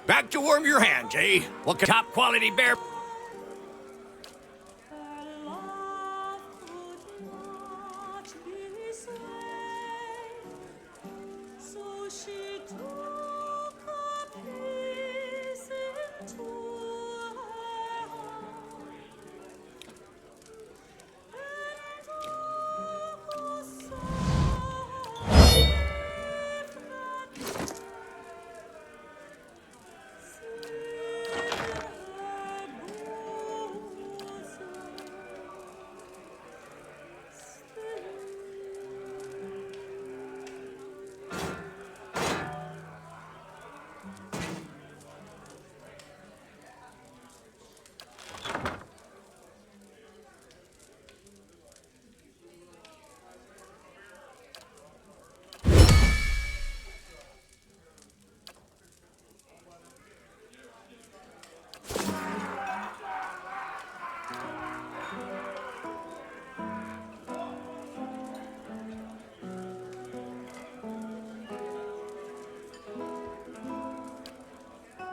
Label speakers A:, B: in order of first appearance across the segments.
A: Back to warm your hands, eh? What top quality bear?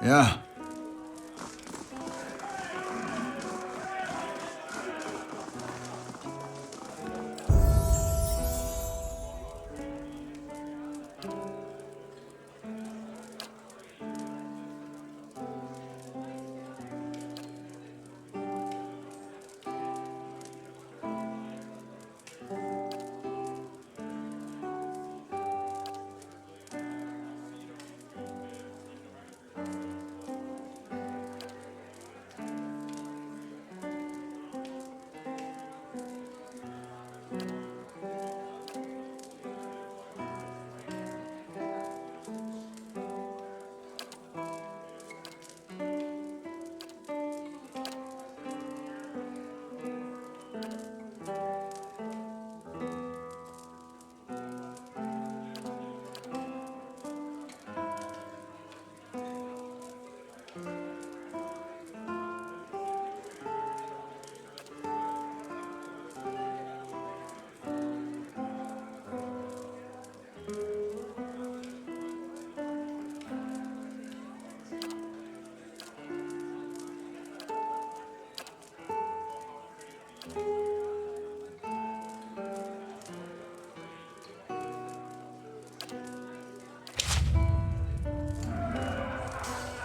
B: Yeah.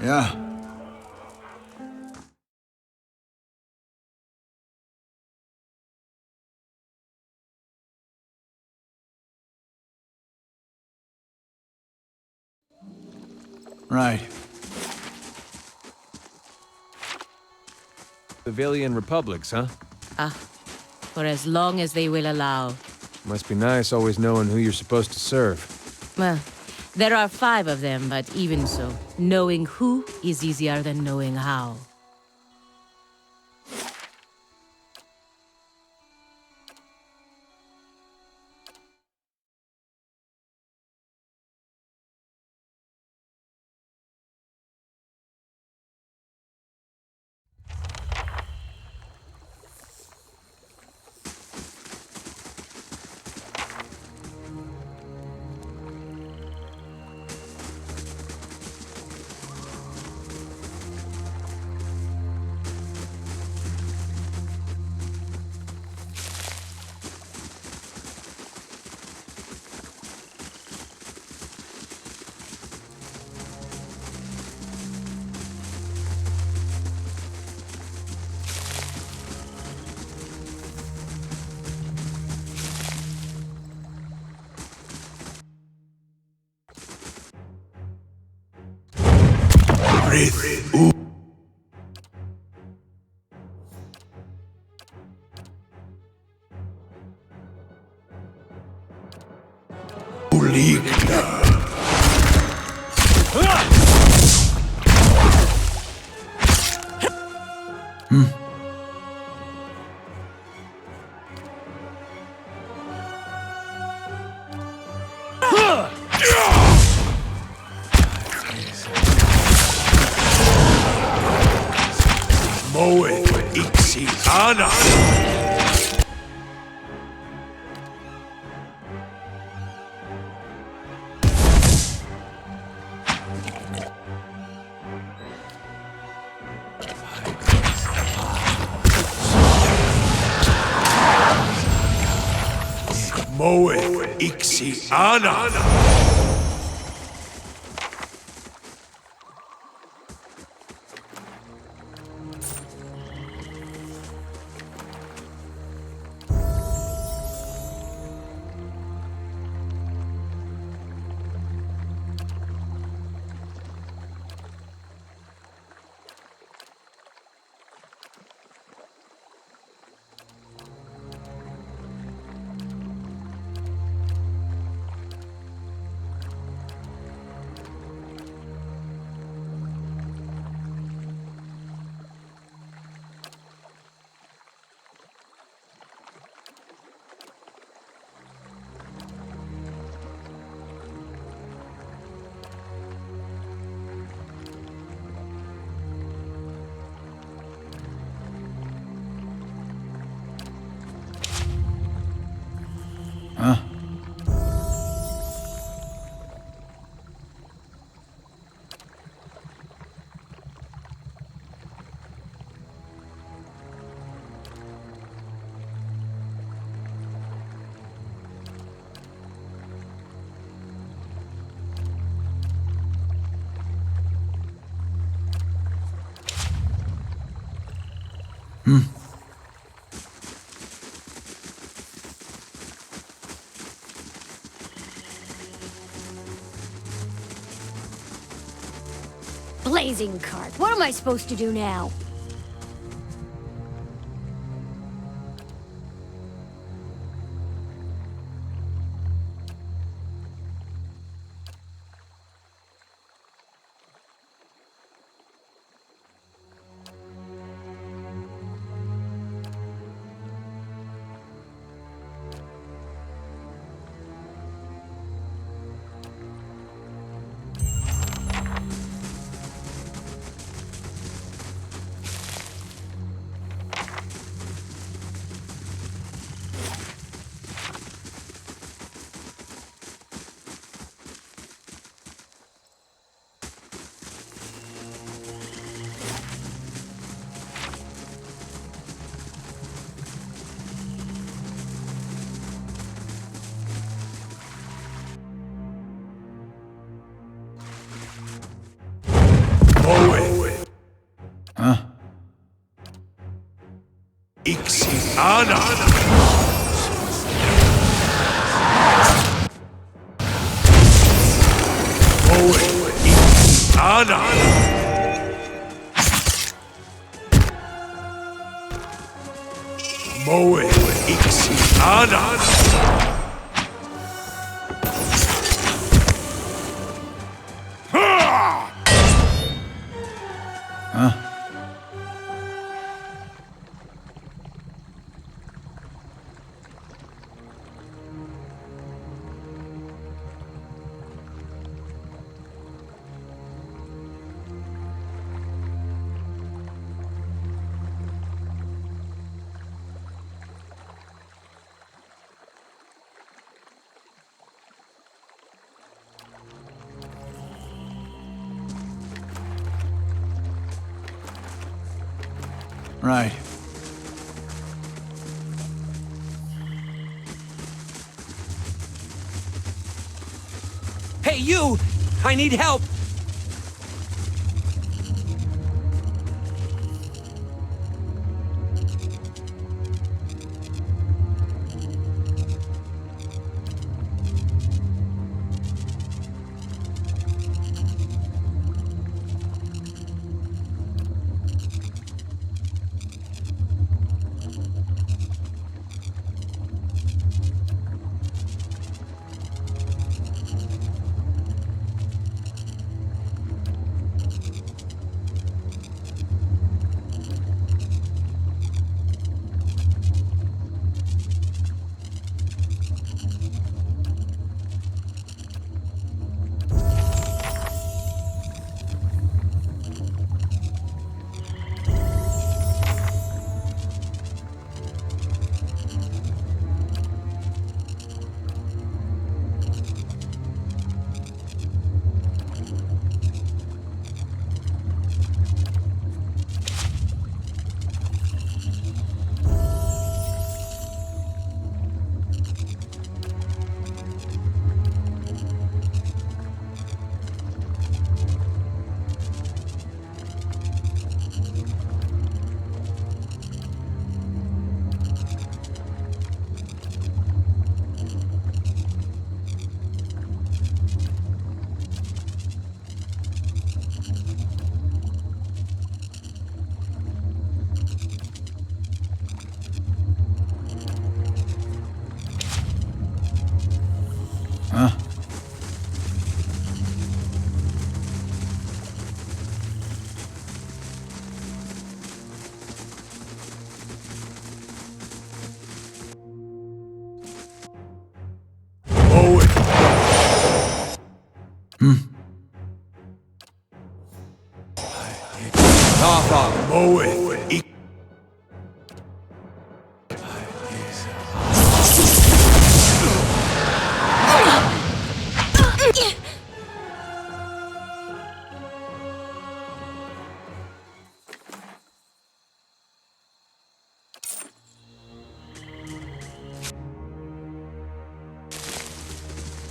B: Yeah. Right.
C: Civilian republics, huh?
D: Ah, for as long as they will allow.
C: Must be nice always knowing who you're supposed to serve.
D: Well, there are 5 of them, but even so, knowing who is easier than knowing how.
A: Mowrghek Ien. Mowrghek Ien.
B: Huh?
E: Blazing cart. What am I supposed to do now?
B: Huh? Huh? Right.
F: Hey, you! I need help!
A: Mowrghek Ien.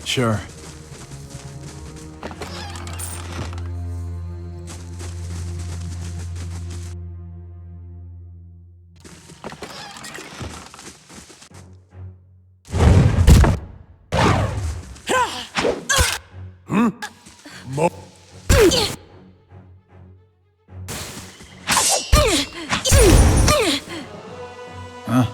B: Sure. Huh?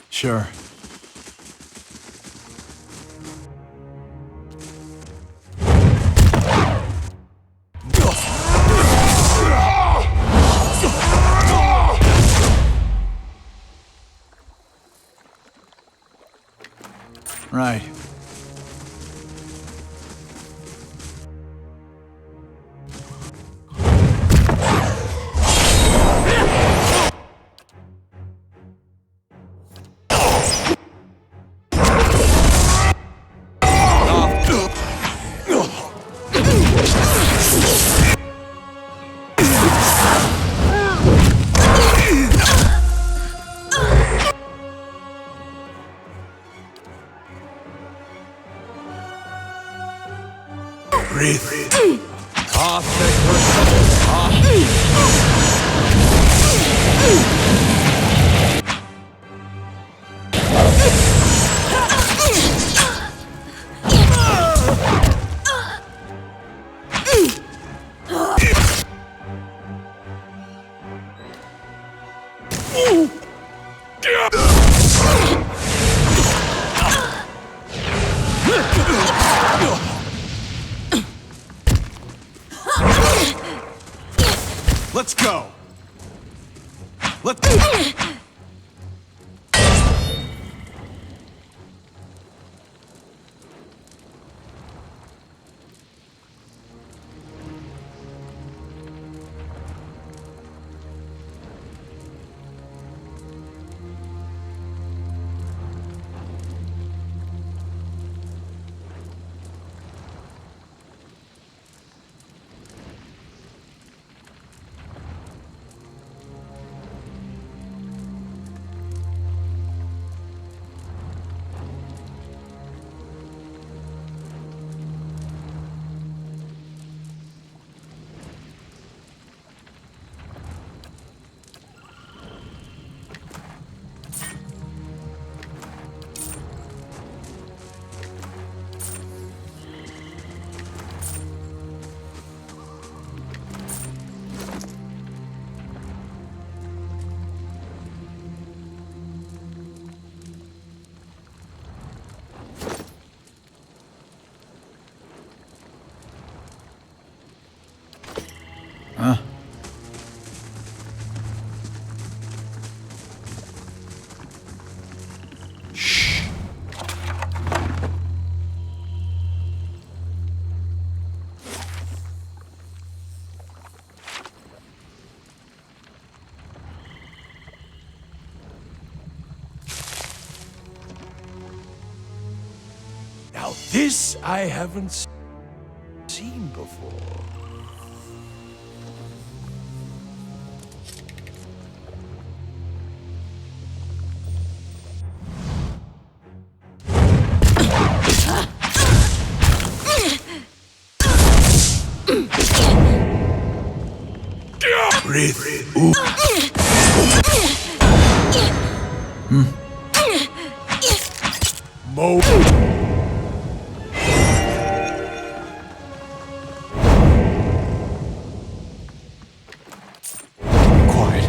B: Sure. Right.
A: Let's go. Let's go.
B: Huh?
A: Now this I haven't seen before. Breathe. Ooh. Mo. Quiet.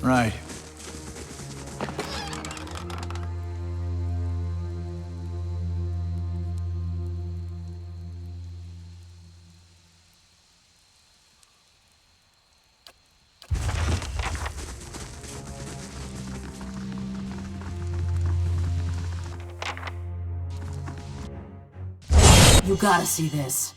B: Right.
D: You gotta see this.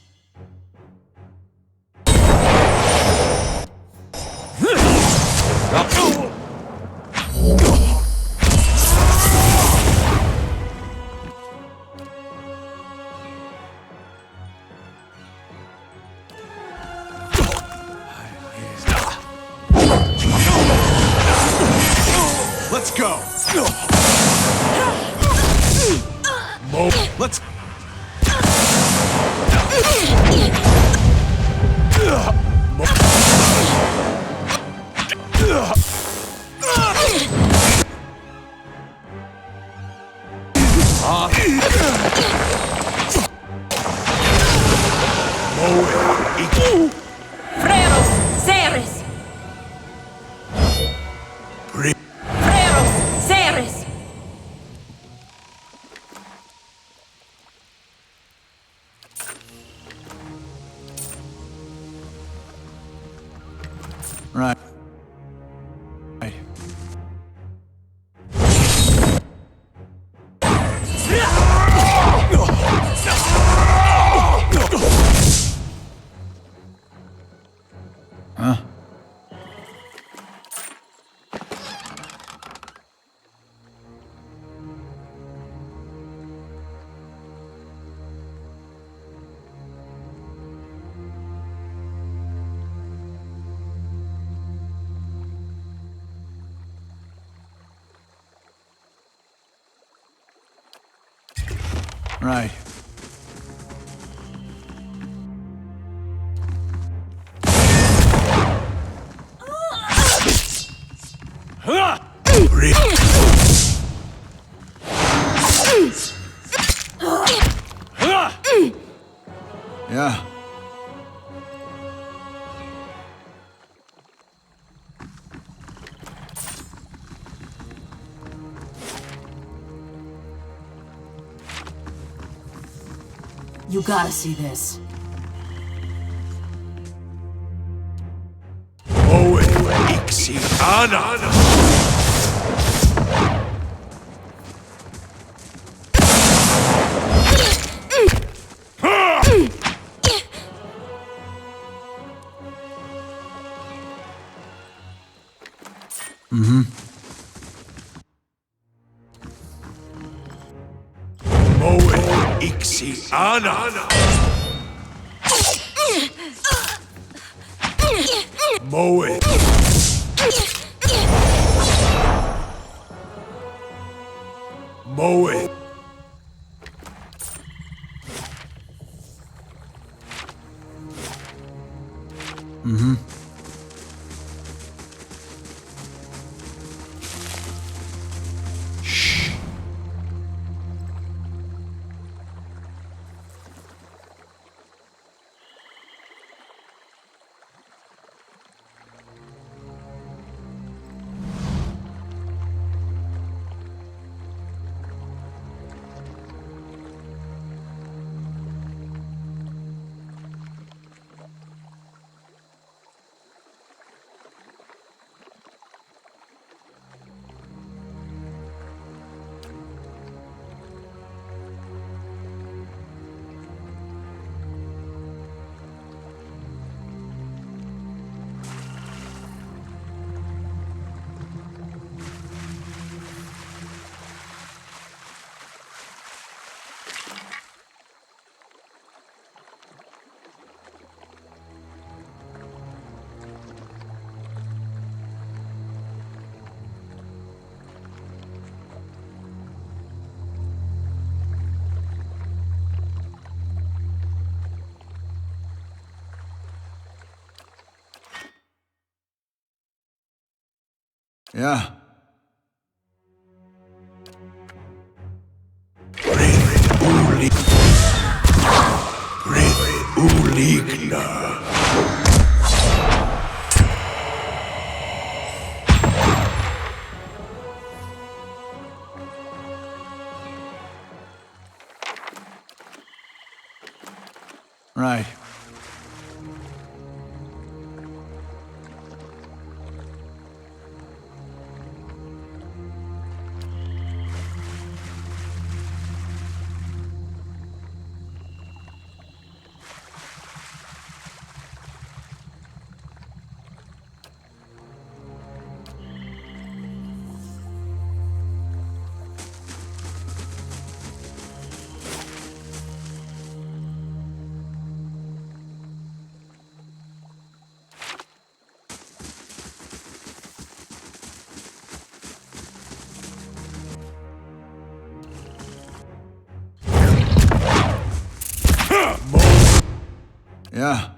A: Let's go. Let's.
D: Freros, Ceres! Freros, Ceres!
B: Right. Right. Huh? Right. Yeah.
D: You gotta see this.
B: Mm-hmm. Mm-hmm. Yeah. Right. Yeah.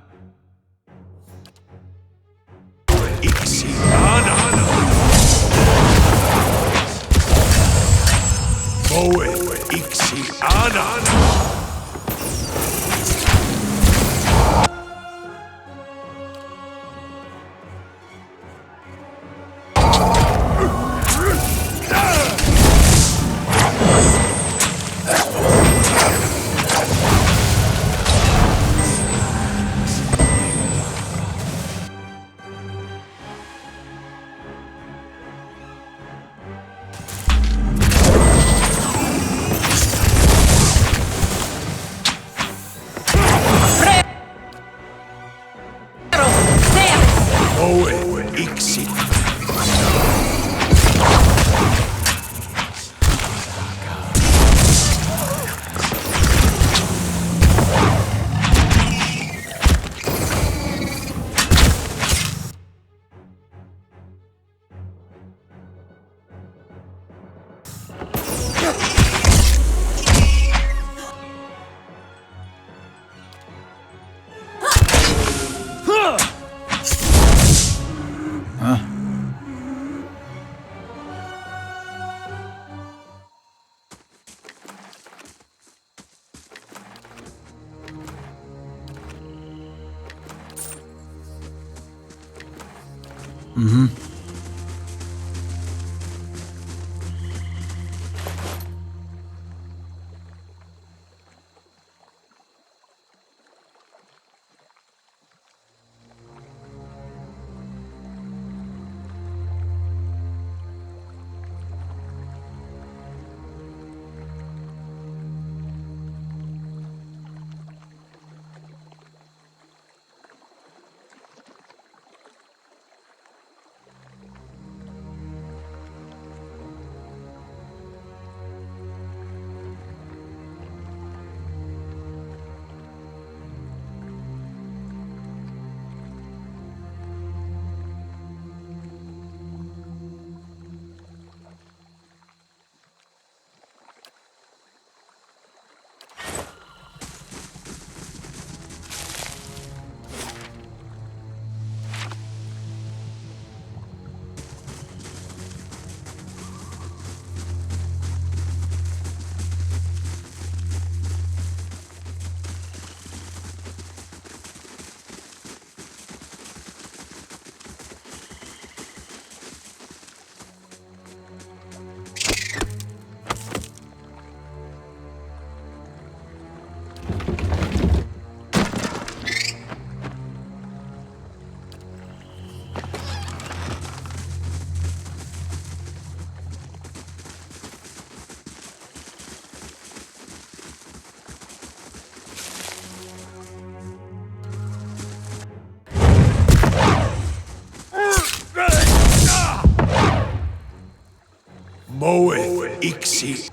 A: Ixi.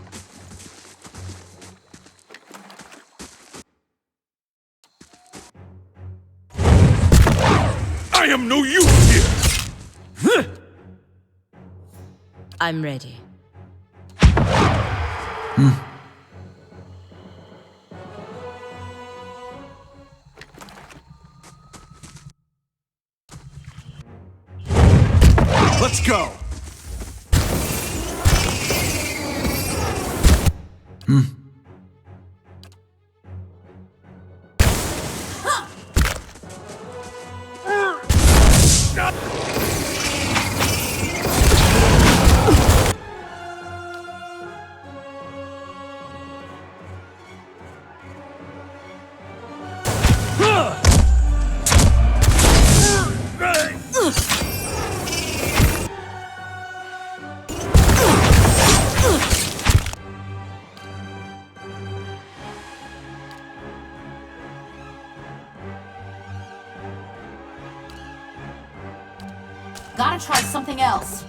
A: I am no use here!
D: I'm ready.
A: Let's go!
G: Gotta try something else.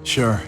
B: Sure.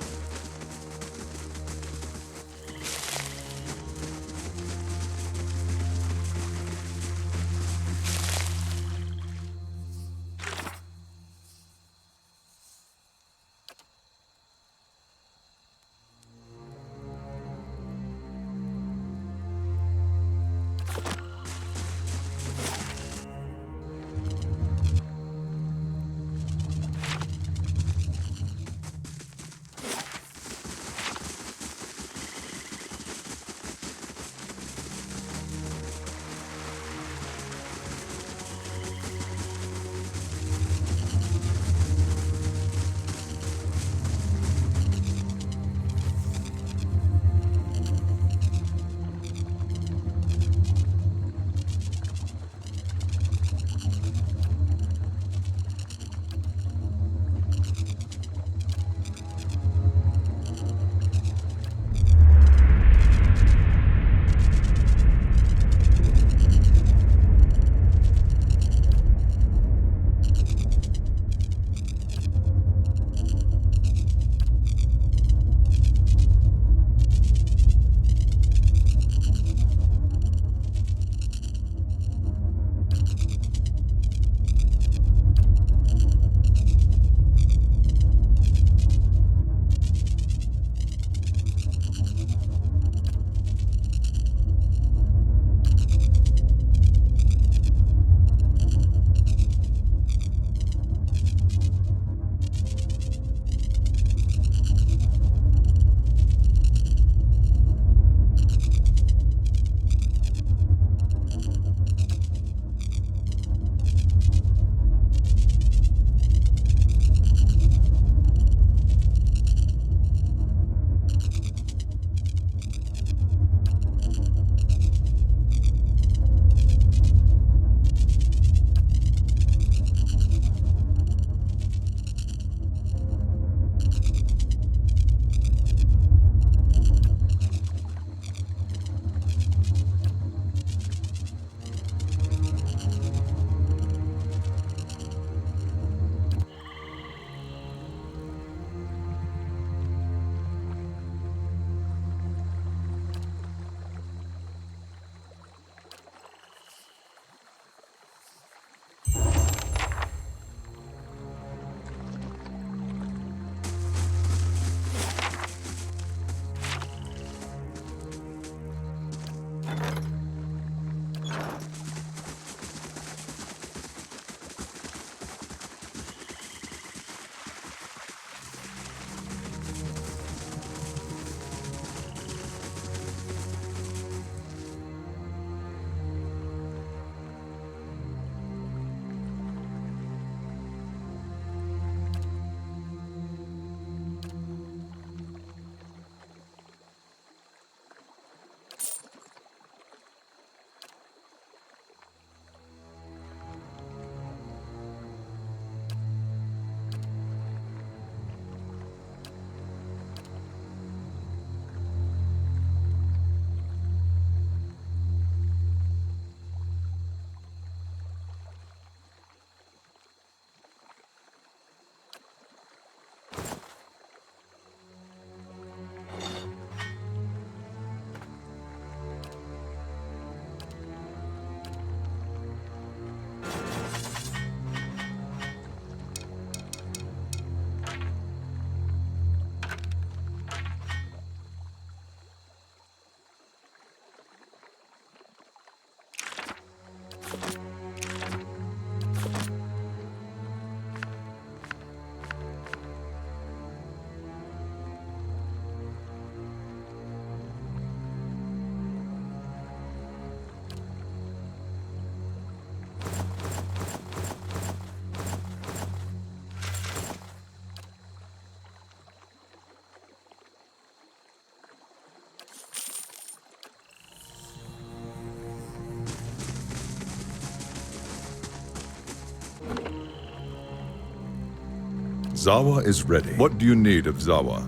G: Zahua is ready. What do you need of Zahua?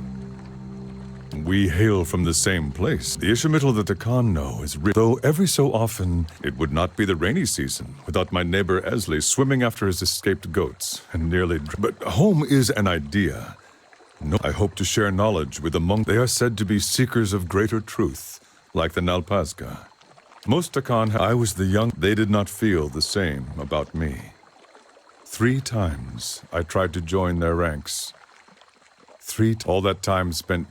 G: We hail from the same place. The Ishmael that the Khan know is real. Though every so often, it would not be the rainy season without my neighbor Esley swimming after his escaped goats and nearly... But home is an idea. No, I hope to share knowledge with the monks. They are said to be seekers of greater truth, like the Nalpazga. Most Takan, I was the young. They did not feel the same about me. 3 times I tried to join their ranks. All that time spent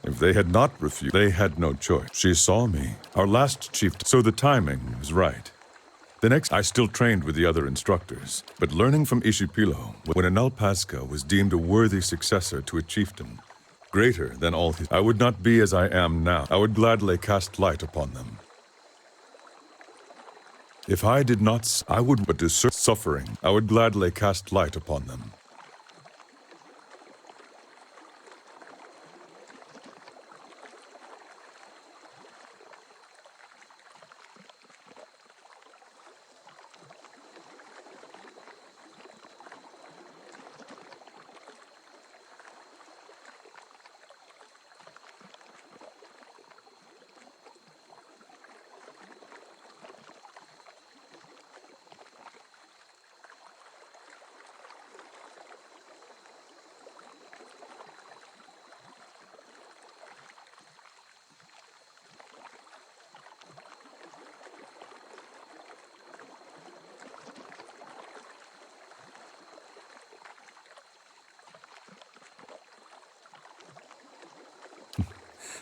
G: If they had not refused, they had no choice. She saw me, our last chief, so the timing was right. The next, I still trained with the other instructors, but learning from Ishipilo, when a Nalpazga was deemed a worthy successor to a chieftain, greater than all his, I would not be as I am now. I would gladly cast light upon them. If I did not, I would but to suffering, I would gladly cast light upon them.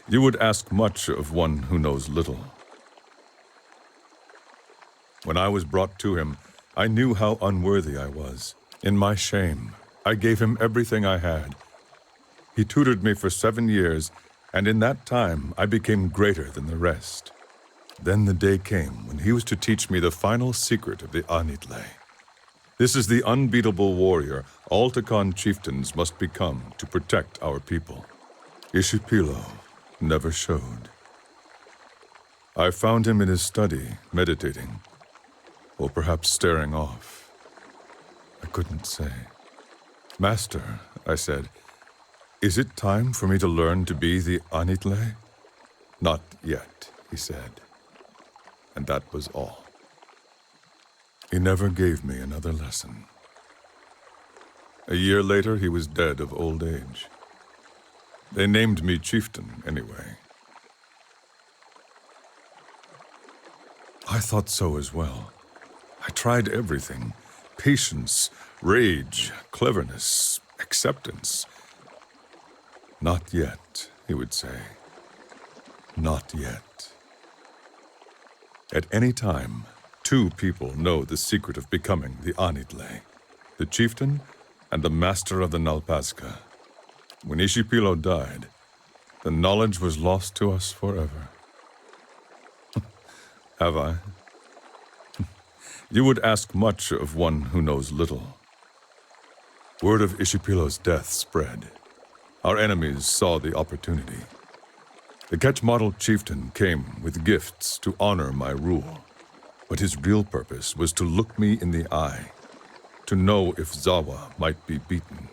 G: You would ask much of one who knows little. When I was brought to him, I knew how unworthy I was. In my shame, I gave him everything I had. He tutored me for 7 years, and in that time I became greater than the rest. Then the day came when he was to teach me the final secret of the Anitle. This is the unbeatable warrior all Takan chieftains must become to protect our people. Ishipilo never showed. I found him in his study, meditating, or perhaps staring off. I couldn't say. Master, I said, is it time for me to learn to be the Anitle? Not yet, he said. And that was all. He never gave me another lesson. A year later, he was dead of old age. They named me chieftain, anyway. I thought so as well. I tried everything. Patience, rage, cleverness, acceptance. Not yet, he would say. Not yet. At any time, 2 people know the secret of becoming the Anitle, the chieftain and the master of the Nalpazga. When Ishipilo died, the knowledge was lost to us forever. Have I? You would ask much of one who knows little. Word of Ishipilo's death spread. Our enemies saw the opportunity. The Ketch-model chieftain came with gifts to honor my rule. But his real purpose was to look me in the eye, to know if Zahua might be beaten.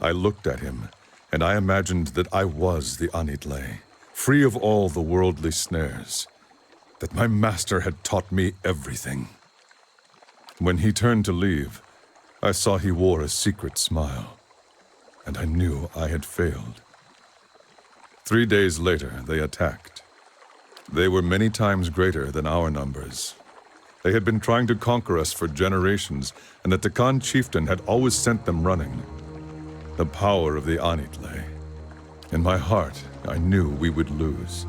G: I looked at him, and I imagined that I was the Anitle, free of all the worldly snares, that my master had taught me everything. When he turned to leave, I saw he wore a secret smile, and I knew I had failed. 3 days later, they attacked. They were many times greater than our numbers. They had been trying to conquer us for generations, and the Takan chieftain had always sent them running. The power of the Anitle. In my heart, I knew we would lose,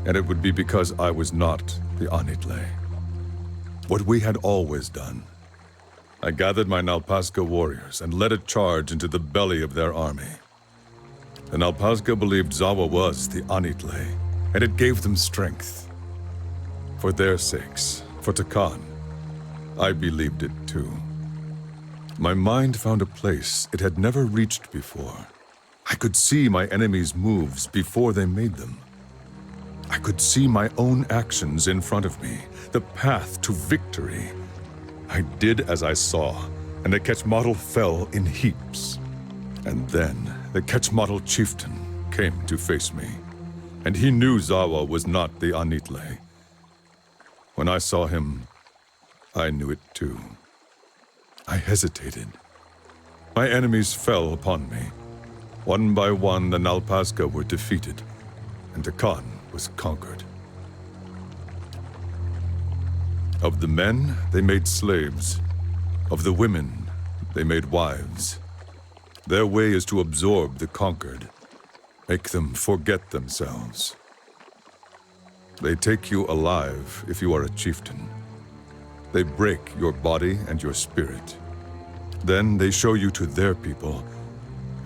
G: and it would be because I was not the Anitle. What we had always done. I gathered my Nalpazga warriors and led a charge into the belly of their army. The Nalpazga believed Zahua was the Anitle, and it gave them strength. For their sakes, for Takan, I believed it too. My mind found a place it had never reached before. I could see my enemies' moves before they made them. I could see my own actions in front of me, the path to victory. I did as I saw, and the Quechmatl fell in heaps. And then the Quechmatl chieftain came to face me, and he knew Zahua was not the Anitle. When I saw him, I knew it too. I hesitated. My enemies fell upon me. One by one, the Nalpazga were defeated, and Takan was conquered. Of the men, they made slaves. Of the women, they made wives. Their way is to absorb the conquered, make them forget themselves. They take you alive if you are a chieftain. They break your body and your spirit. Then they show you to their people,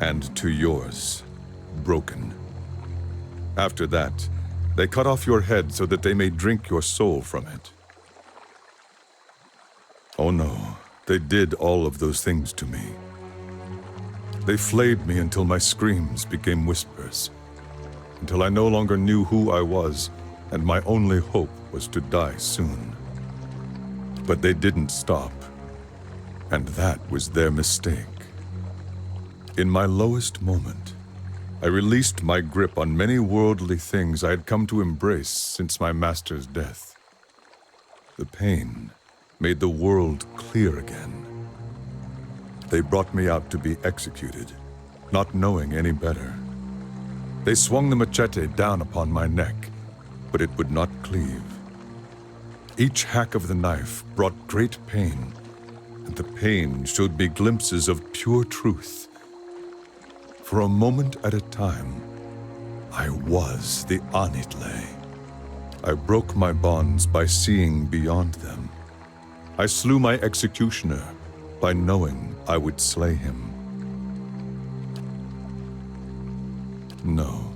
G: and to yours, broken. After that, they cut off your head so that they may drink your soul from it. Oh no, they did all of those things to me. They flayed me until my screams became whispers, until I no longer knew who I was, and my only hope was to die soon. But they didn't stop, and that was their mistake. In my lowest moment, I released my grip on many worldly things I had come to embrace since my master's death. The pain made the world clear again. They brought me out to be executed, not knowing any better. They swung the machete down upon my neck, but it would not cleave. Each hack of the knife brought great pain, and the pain showed me glimpses of pure truth. For a moment at a time, I was the Anitle. I broke my bonds by seeing beyond them. I slew my executioner by knowing I would slay him. No.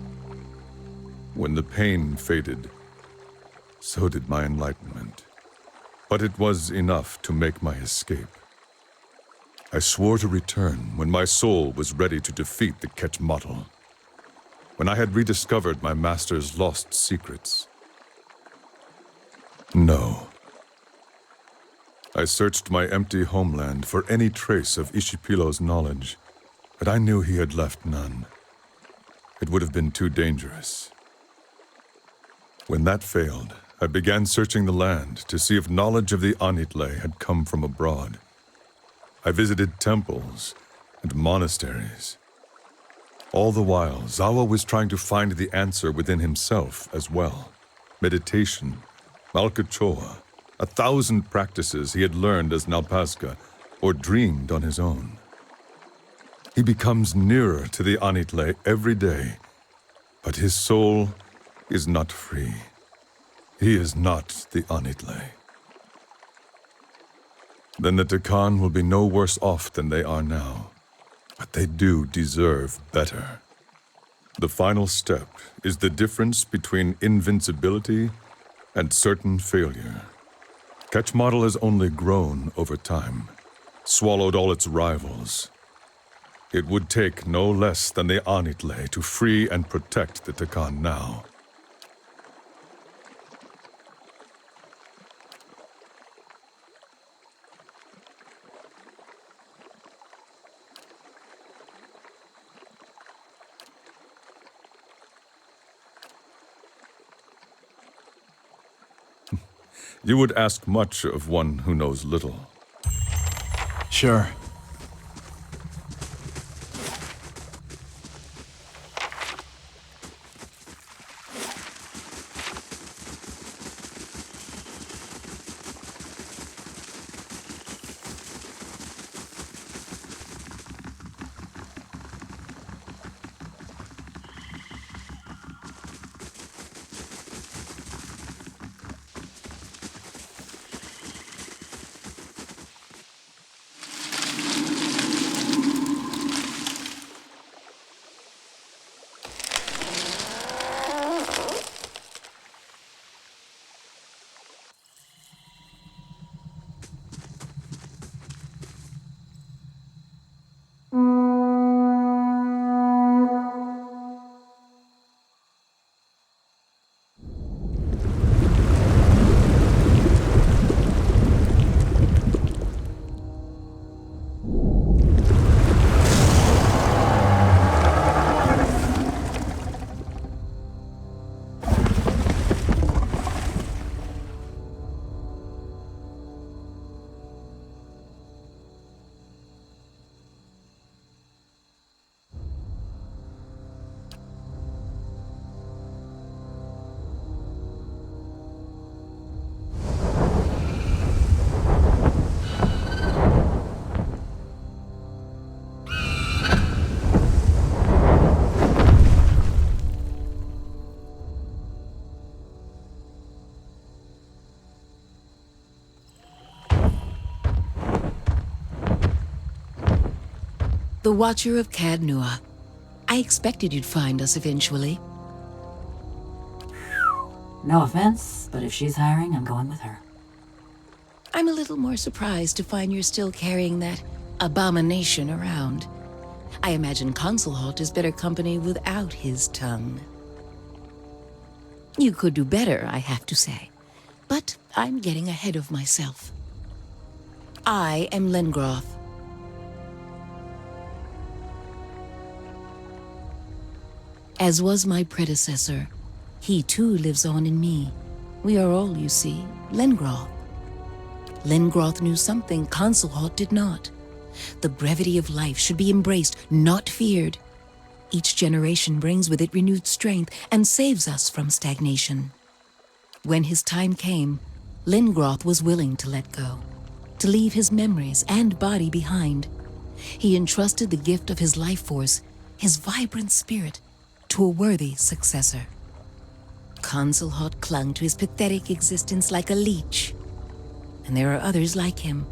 G: When the pain faded, so did my enlightenment. But it was enough to make my escape. I swore to return when my soul was ready to defeat the Quechmatl, when I had rediscovered my master's lost secrets. No. I searched my empty homeland for any trace of Ishipilo's knowledge, but I knew he had left none. It would have been too dangerous. When that failed, I began searching the land to see if knowledge of the Anitle had come from abroad. I visited temples and monasteries. All the while, Zahua was trying to find the answer within himself as well. Meditation, Malkachoa, 1,000 practices he had learned as Nalpazga or dreamed on his own. He becomes nearer to the Anitle every day, but his soul is not free. He is not the Anitle. Then the Takan will be no worse off than they are now, but they do deserve better. The final step is the difference between invincibility and certain failure. Quechmatl has only grown over time, swallowed all its rivals. It would take no less than the Anitle to free and protect the Takan now. You would ask much of one who knows little.
B: Sure.
H: The Watcher of Cadnua. I expected you'd find us eventually.
I: No offense, but if she's hiring, I'm going with her.
H: I'm a little more surprised to find you're still carrying that abomination around. I imagine Consulhalt is better company without his tongue. You could do better, I have to say. But I'm getting ahead of myself. I am Lengroth. As was my predecessor, he too lives on in me. We are all, you see, Lengroth. Lengroth knew something Consulhalt did not. The brevity of life should be embraced, not feared. Each generation brings with it renewed strength and saves us from stagnation. When his time came, Lengroth was willing to let go, to leave his memories and body behind. He entrusted the gift of his life force, his vibrant spirit, to a worthy successor. Consulhalt clung to his pathetic existence like a leech. And there are others like him,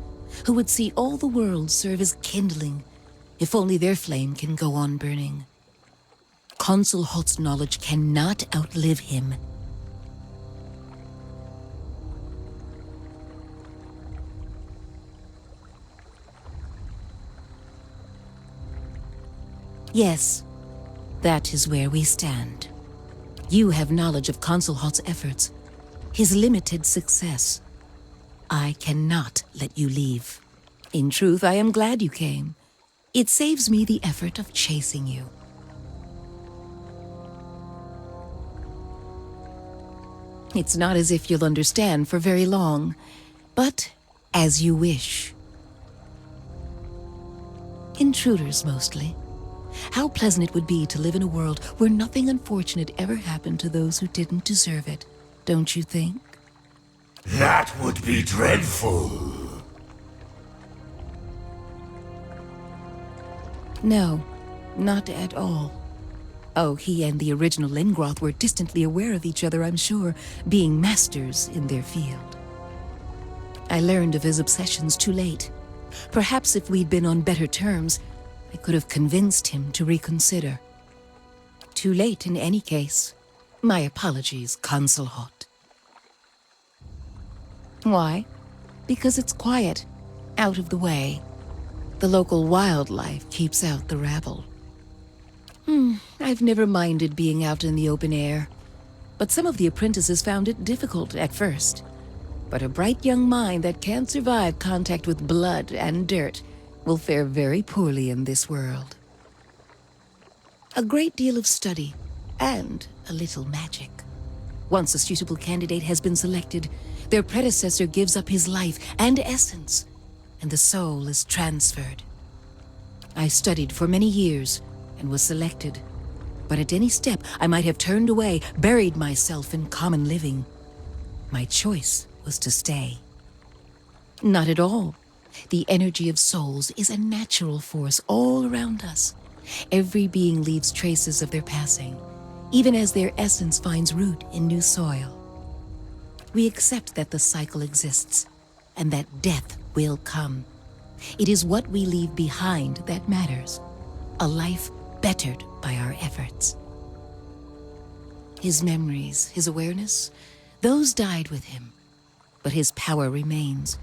H: who would see all the world serve as kindling, if only their flame can go on burning. Consulhalt's knowledge cannot outlive him. Yes, that is where we stand. You have knowledge of Consulhalt's efforts, his limited success. I cannot let you leave. In truth, I am glad you came. It saves me the effort of chasing you. It's not as if you'll understand for very long, but as you wish. Intruders, mostly. How pleasant it would be to live in a world where nothing unfortunate ever happened to those who didn't deserve it, don't you think?
J: That would be dreadful.
H: No, not at all. Oh, he and the original Lengroth were distantly aware of each other, I'm sure, being masters in their field. I learned of his obsessions too late. Perhaps if we'd been on better terms, I could have convinced him to reconsider. Too late in any case. My apologies, Consulhalt. Why? Because it's quiet, out of the way. The local wildlife keeps out the rabble. I've never minded being out in the open air, but some of the apprentices found it difficult at first. But a bright young mind that can't survive contact with blood and dirt will fare very poorly in this world. A great deal of study, and a little magic. Once a suitable candidate has been selected, their predecessor gives up his life and essence, and the soul is transferred. I studied for many years, and was selected. But at any step, I might have turned away, buried myself in common living. My choice was to stay. Not at all. The energy of souls is a natural force all around us. Every being leaves traces of their passing, even as their essence finds root in new soil. We accept that the cycle exists, and that death will come. It is what we leave behind that matters. A life bettered by our efforts. His memories, his awareness, those died with him. But his power remains.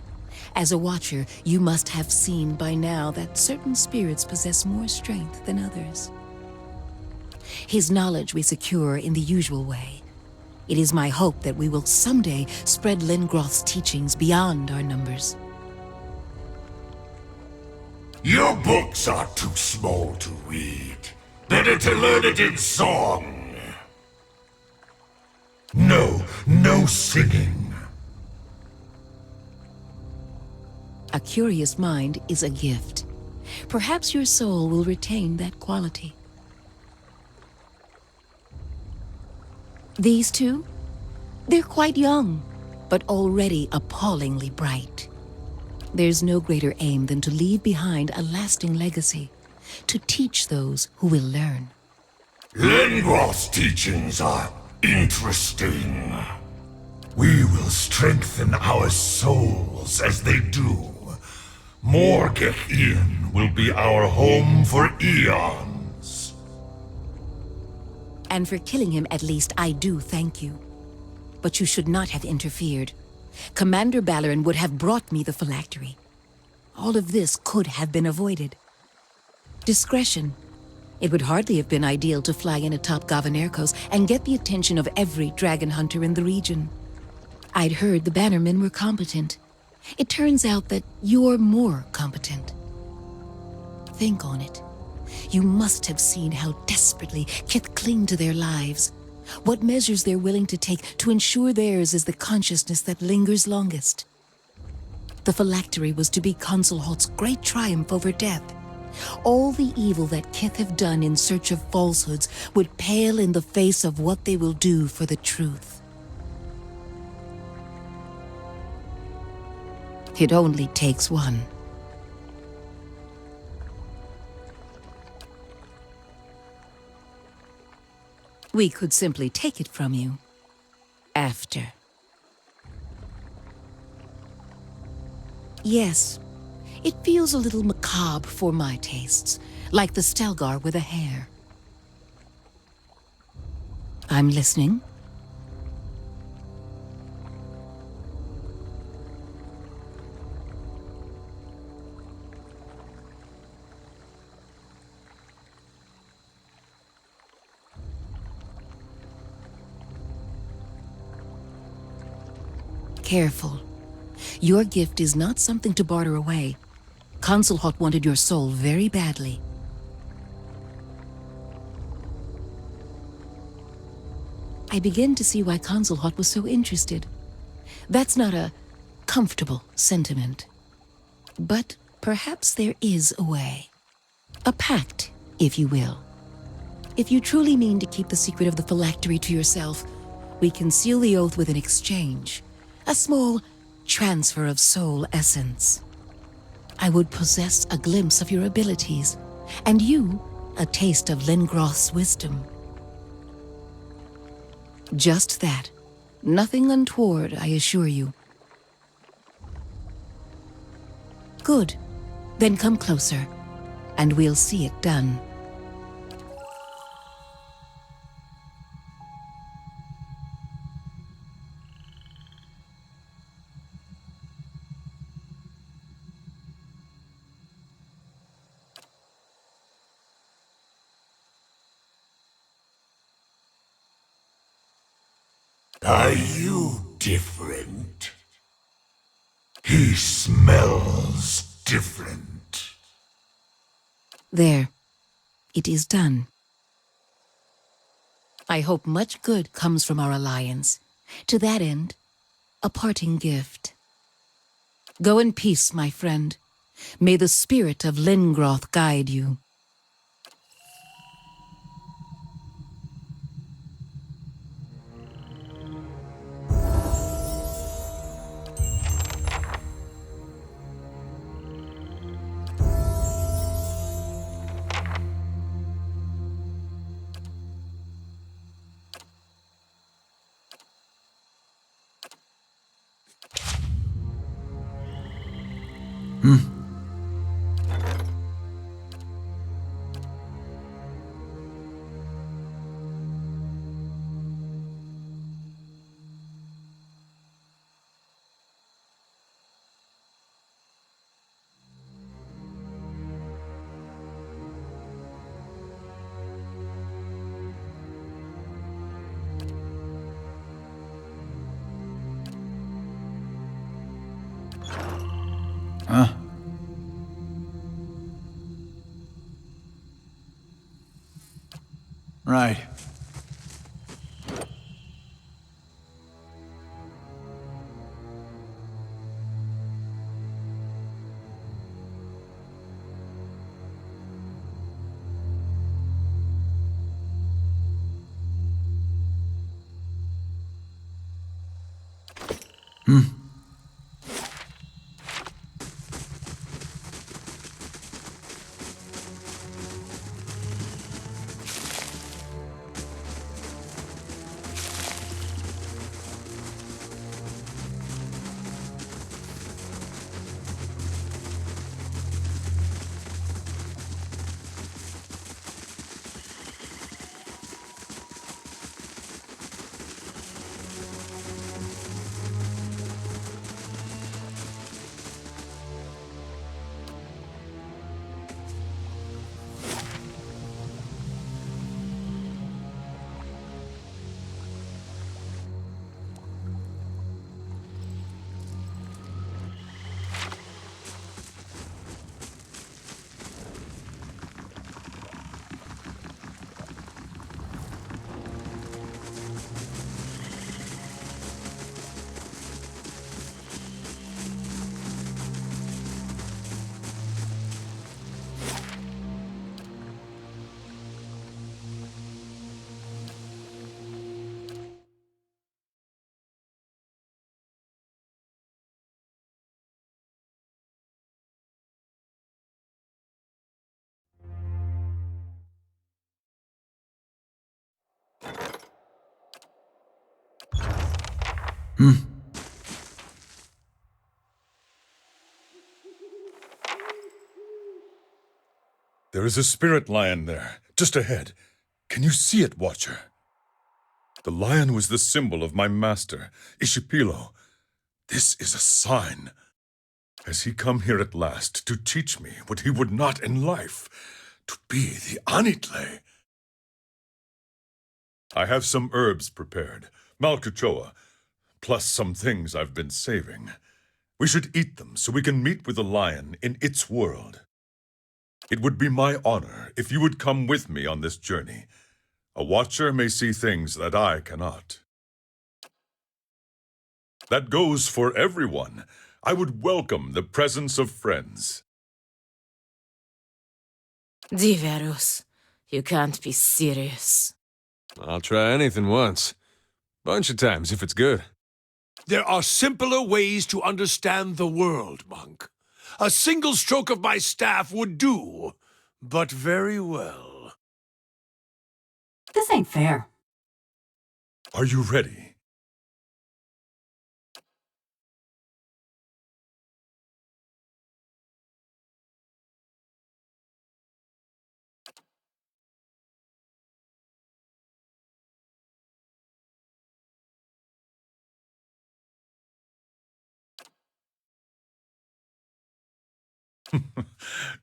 H: As a watcher, you must have seen by now that certain spirits possess more strength than others. His knowledge we secure in the usual way. It is my hope that we will someday spread Lengroth's teachings beyond our numbers.
J: Your books are too small to read. Better to learn it in song. No singing.
H: A curious mind is a gift. Perhaps your soul will retain that quality. These two? They're quite young, but already appallingly bright. There's no greater aim than to leave behind a lasting legacy, to teach those who will learn.
J: Lengroth's teachings are interesting. We will strengthen our souls as they do. Mowrghek Ien will be our home for eons.
H: And for killing him, at least, I do thank you. But you should not have interfered. Commander Ballerin would have brought me the phylactery. All of this could have been avoided. Discretion. It would hardly have been ideal to fly in atop Gavanerkos and get the attention of every dragon hunter in the region. I'd heard the bannermen were competent. It turns out that you're more competent. Think on it. You must have seen how desperately Kith cling to their lives. What measures they're willing to take to ensure theirs is the consciousness that lingers longest. The phylactery was to be Consulhot's great triumph over death. All the evil that Kith have done in search of falsehoods would pale in the face of what they will do for the truth. It only takes one. We could simply take it from you. After. Yes, it feels a little macabre for my tastes, like the Stelgar with a hair. I'm listening. Careful. Your gift is not something to barter away. Consulhot wanted your soul very badly. I begin to see why Consulhot was so interested. That's not a comfortable sentiment. But perhaps there is a way. A pact, if you will. If you truly mean to keep the secret of the phylactery to yourself, we can seal the oath with an exchange. A small transfer of soul essence. I would possess a glimpse of your abilities, and you a taste of Lengroth's wisdom. Just that. Nothing untoward, I assure you. Good. Then come closer, and we'll see it done.
J: Are you different? He smells different.
H: There. It is done. I hope much good comes from our alliance. To that end, a parting gift. Go in peace, my friend. May the spirit of Lengroth guide you.
B: Huh? Right.
G: There is a spirit lion there, just ahead. Can you see it, Watcher? The lion was the symbol of my master, Ishipilo. This is a sign. Has he come here at last to teach me what he would not in life? To be the Anitle? I have some herbs prepared, malcachoa, plus some things I've been saving. We should eat them so we can meet with the lion in its world. It would be my honor if you would come with me on this journey. A watcher may see things that I cannot. That goes for everyone. I would welcome the presence of friends.
D: Diverus, you can't be serious.
C: I'll try anything once. Bunch of times if it's good.
A: There are simpler ways to understand the world, monk. A single stroke of my staff would do, but very well.
I: This ain't fair.
G: Are you ready?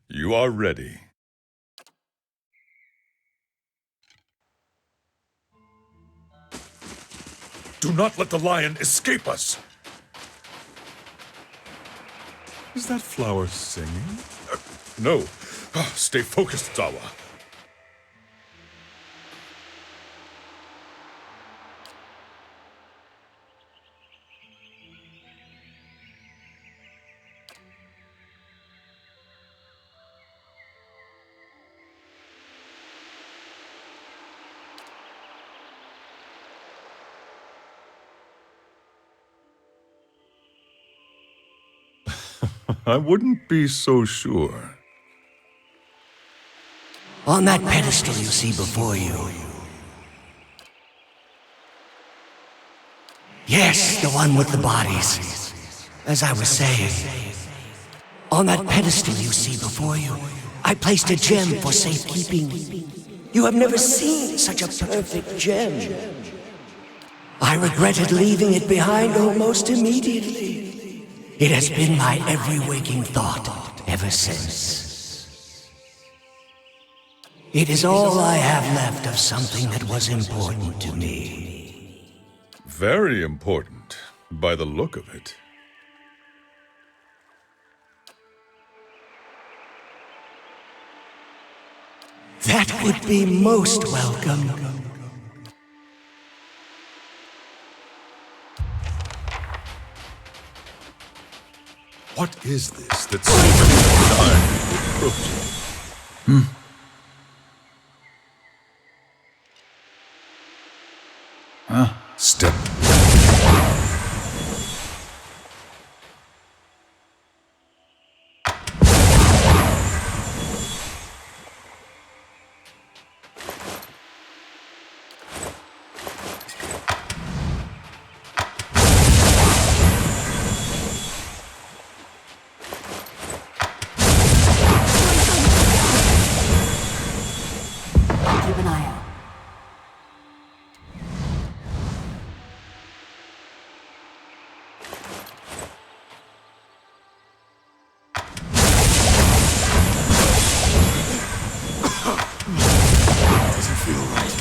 G: You are ready. Do not let the lion escape us! Is that flower singing? No. Stay focused, Zahua. I wouldn't be so sure.
K: On that pedestal you see before you. Yes, the one with the bodies. As I was saying, on that pedestal you see before you, I placed a gem for safekeeping. You have never seen such a perfect gem. I regretted leaving it behind almost immediately. It has been my every waking thought ever since. It is all I have left of something that was important to me.
G: Very important, by the look of it.
K: That would be most welcome.
G: What is this that seems to be approaching? Step.
I: Keep an eye out.
J: Doesn't feel right.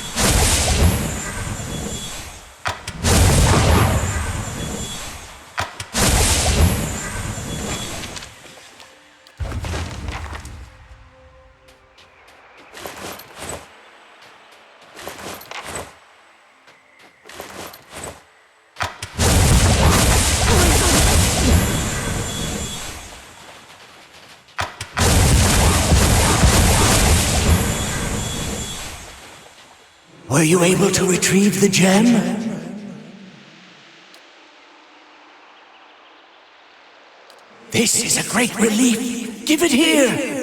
K: Were you able to retrieve the gem? This is a great relief. Give it here.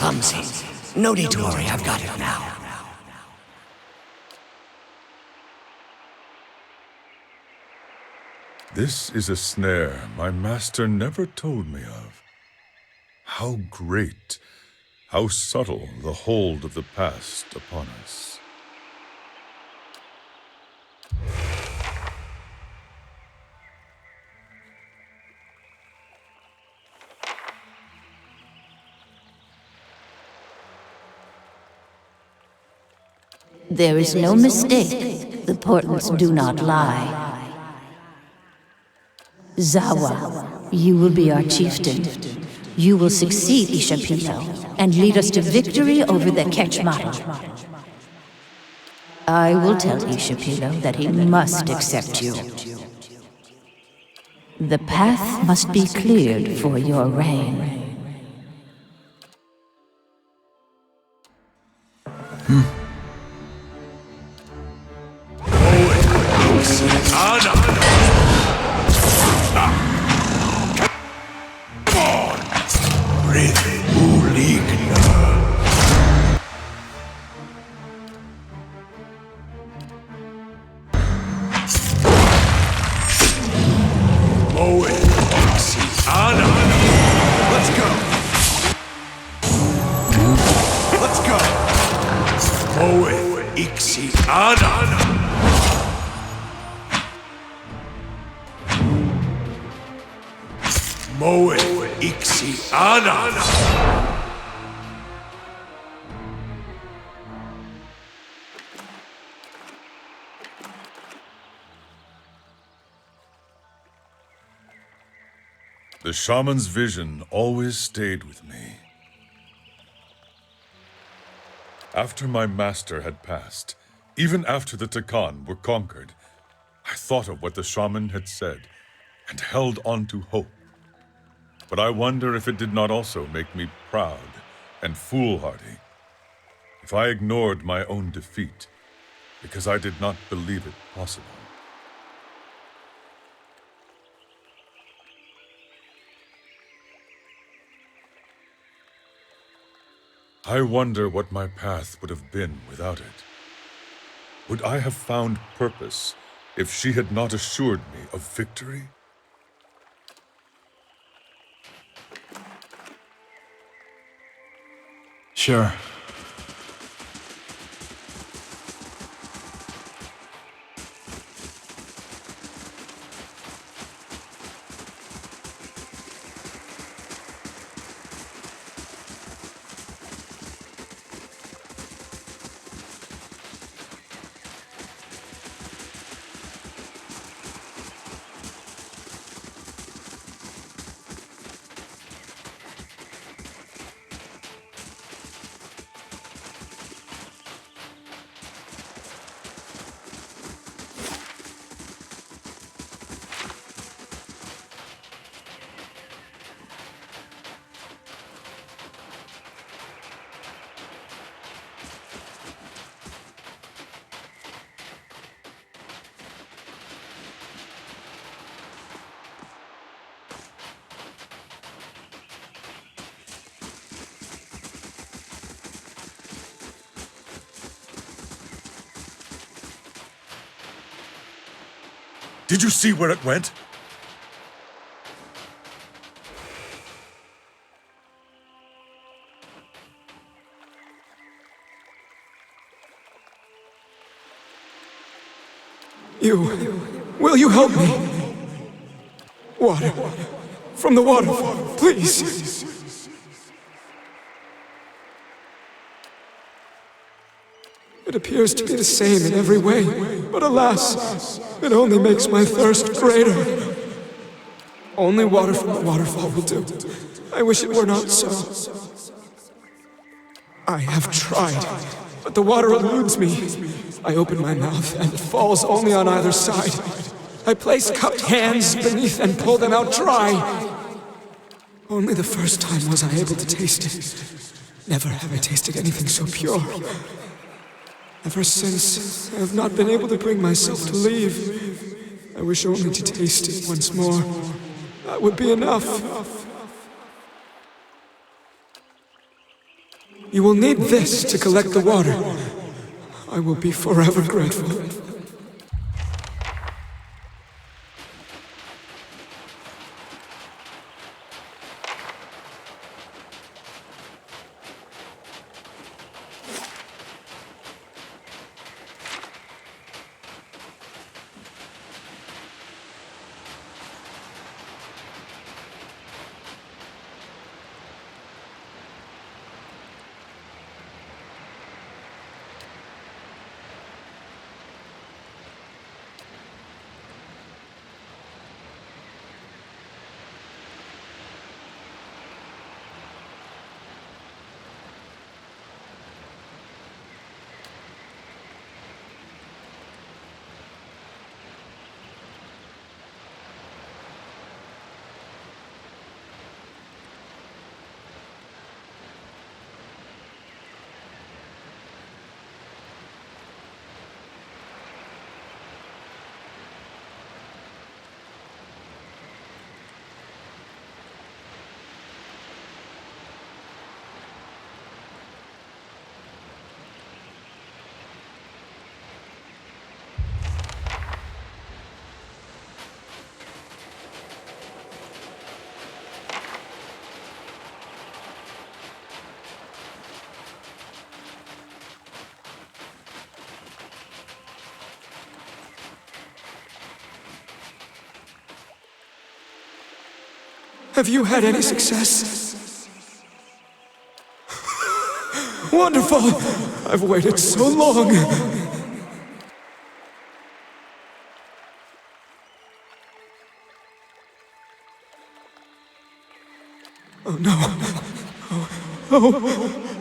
K: clumsy. No need to worry, I've got it now.
G: This is a snare my master never told me of. How great, how subtle the hold of the past upon us.
L: There is no mistake. The portents do not lie. Zahua, you will be our chieftain. You will succeed Ishapilo and lead us to victory over the Kechmata. I will tell Ishapilo that he must accept you. The path must be cleared for your reign.
G: The shaman's vision always stayed with me. After my master had passed, even after the Takan were conquered, I thought of what the shaman had said and held on to hope. But I wonder if it did not also make me proud and foolhardy, if I ignored my own defeat because I did not believe it possible. I wonder what my path would have been without it. Would I have found purpose if she had not assured me of victory?
B: Sure.
G: Did you see where it went?
M: Will you help me? Water. From the waterfall, please. It appears to be the same in every way, but alas, it only makes my thirst greater. Only water from the waterfall will do. I wish it were not so. I have tried, but the water eludes me. I open my mouth, and it falls only on either side. I place cupped hands beneath and pull them out dry. Only the first time was I able to taste it. Never have I tasted anything so pure. Ever since, I have not been able to bring myself to leave. I wish only to taste it once more. That would be enough. You will need this to collect the water. I will be forever grateful. Have you had any success? Wonderful! I've waited so long! Oh no! Oh.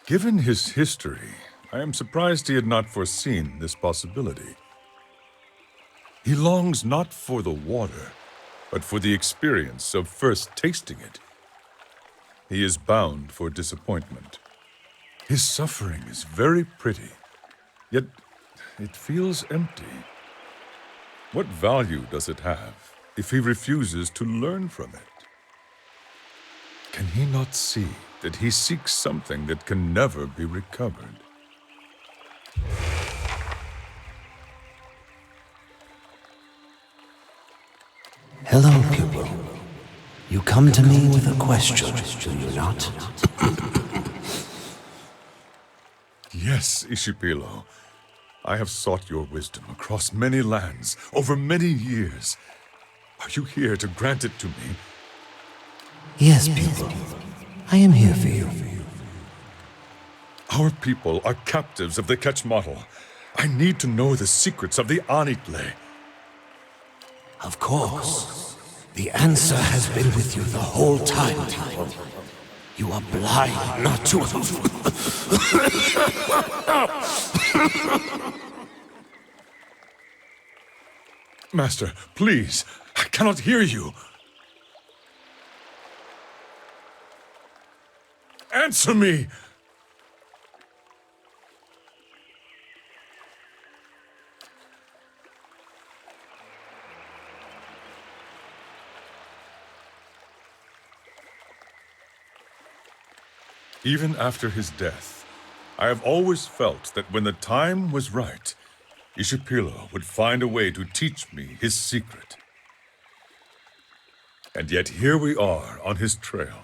G: Given his history, I am surprised he had not foreseen this possibility. He longs not for the water, but for the experience of first tasting it. He is bound for disappointment. His suffering is very pretty, yet it feels empty. What value does it have if he refuses to learn from it? Can he not see that he seeks something that can never be recovered?
K: Hello, pupil. You come to me with a question, do you not?
G: Yes, Ishipilo. I have sought your wisdom across many lands, over many years. Are you here to grant it to me?
K: Yes, pupil. I am here for you.
G: Our people are captives of the Ketchmotl. I need to know the secrets of the Anitle.
K: Of course. The answer has been with you the whole time, people. You are blind not to...
G: Master, please. I cannot hear you. Answer me! Even after his death, I have always felt that when the time was right, Ishipilo would find a way to teach me his secret. And yet here we are on his trail,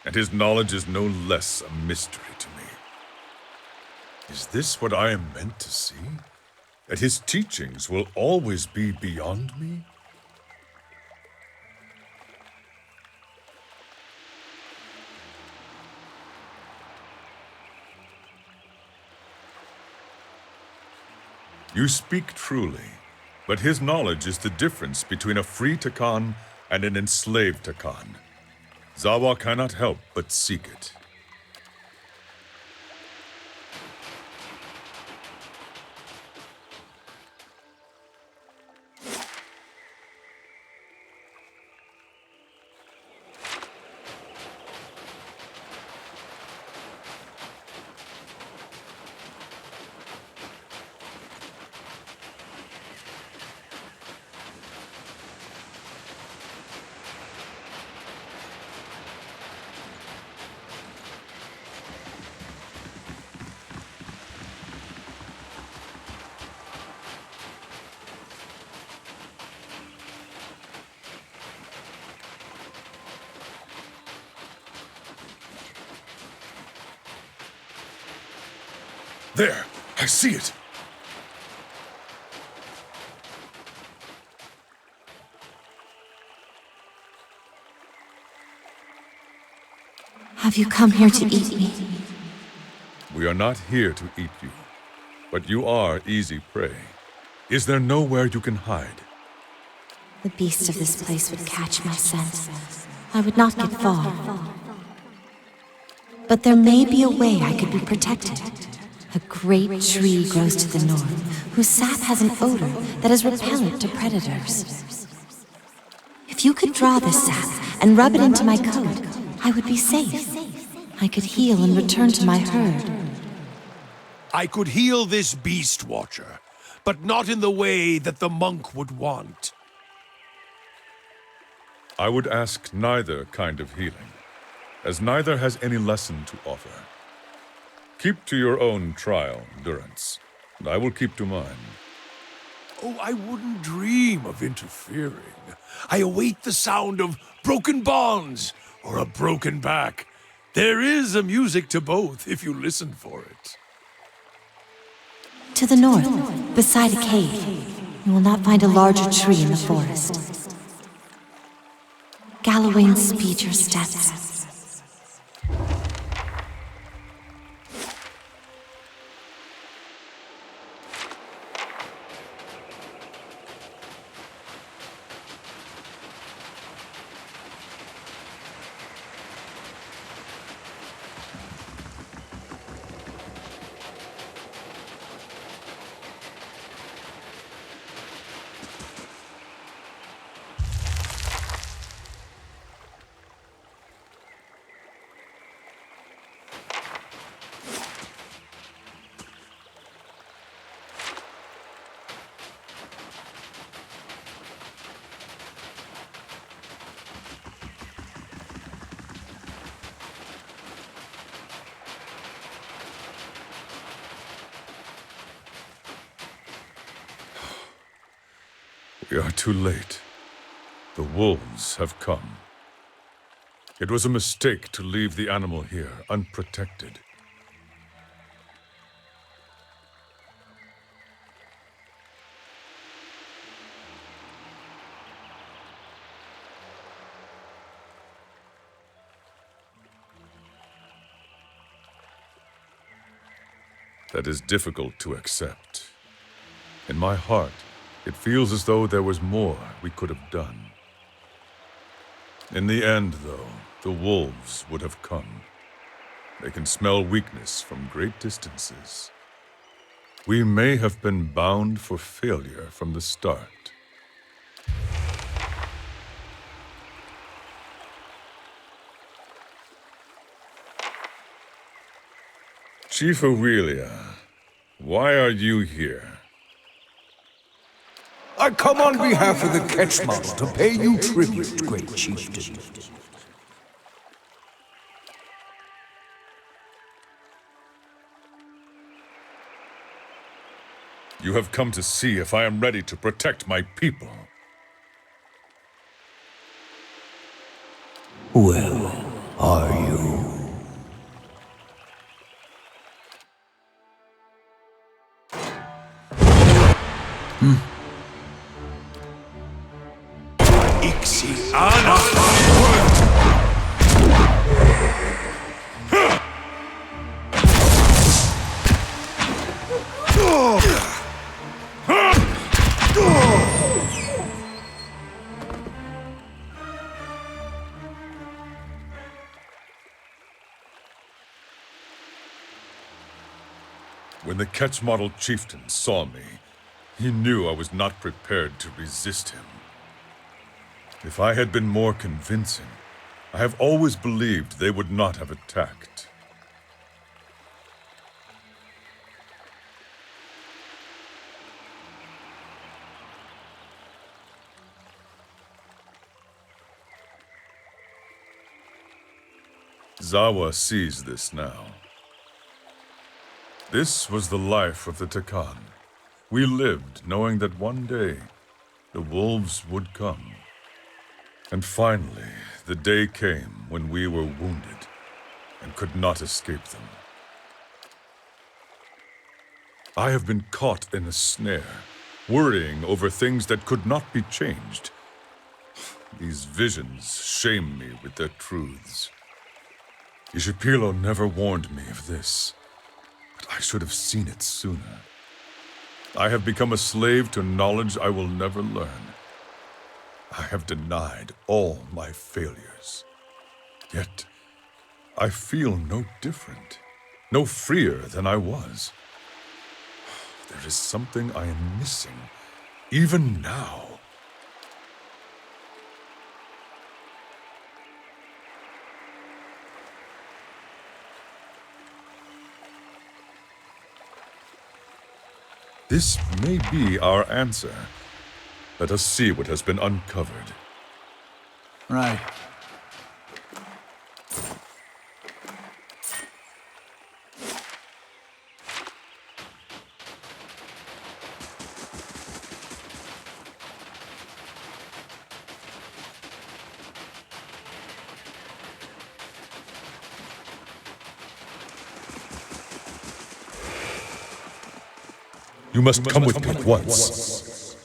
G: and his knowledge is no less a mystery to me. Is this what I am meant to see? That his teachings will always be beyond me? You speak truly, but his knowledge is the difference between a free Takan and an enslaved Takan. Zawa cannot help but seek it. There! I see it!
L: Have you come here to eat me?
G: We are not here to eat you, but you are easy prey. Is there nowhere you can hide?
L: The beasts of this place would catch my scent. I would not get far. But there may be a way I could be protected. A great tree grows to the north, whose sap has an odor that is repellent to predators. If you could draw this sap and rub it into my coat, I would be safe. I could heal and return to my herd.
A: I could heal this beast watcher, but not in the way that the monk would want.
G: I would ask neither kind of healing, as neither has any lesson to offer. Keep to your own trial, Durance, and I will keep to mine.
A: Oh, I wouldn't dream of interfering. I await the sound of broken bonds or a broken back. There is a music to both if you listen for it.
L: To the north, beside a cave, you will not find a larger tree in the forest. Galawain speed your steps.
G: We are too late. The wolves have come. It was a mistake to leave the animal here, unprotected. That is difficult to accept. In my heart, it feels as though there was more we could have done. In the end, though, the wolves would have come. They can smell weakness from great distances. We may have been bound for failure from the start. Chief Aurelia, why are you here?
J: I come on behalf of the Ketchmother to pay you tribute, great chieftain.
G: You have come to see if I am ready to protect my people.
J: Well, are you?
G: When the Ketchmottle chieftain saw me, he knew I was not prepared to resist him. If I had been more convincing, I have always believed they would not have attacked. Zahua sees this now. This was the life of the Takan. We lived knowing that one day the wolves would come. And finally, the day came when we were wounded and could not escape them. I have been caught in a snare, worrying over things that could not be changed. These visions shame me with their truths. Ishipilo never warned me of this, but I should have seen it sooner. I have become a slave to knowledge I will never learn. I have denied all my failures. Yet, I feel no different, no freer than I was. There is something I am missing, even now. This may be our answer. Let us see what has been uncovered.
B: Right.
G: You must come with me at once.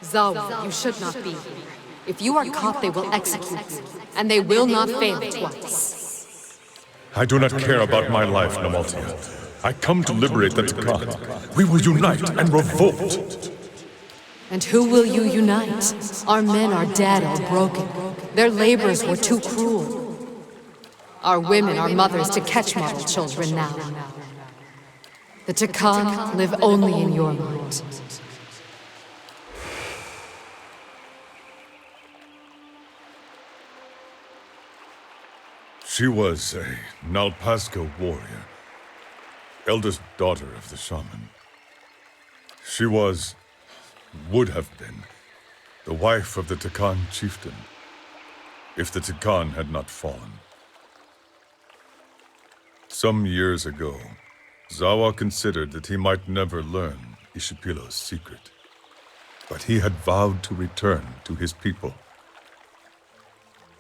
N: Zahua, you should not be here. If you are caught, they will execute you, and they will not fail twice.
G: I do not care about my life, Namaltia. I come to liberate the Takan. We will unite and revolt.
N: And who will you unite? Our men are dead or broken. Their labors were too cruel. Our women are mothers to catch model children now. The Takan live only in your mind.
G: She was a Nalpazga warrior, eldest daughter of the shaman. She would have been, the wife of the Takan chieftain, if the Takan had not fallen. Some years ago, Zahua considered that he might never learn Ishipilo's secret, but he had vowed to return to his people.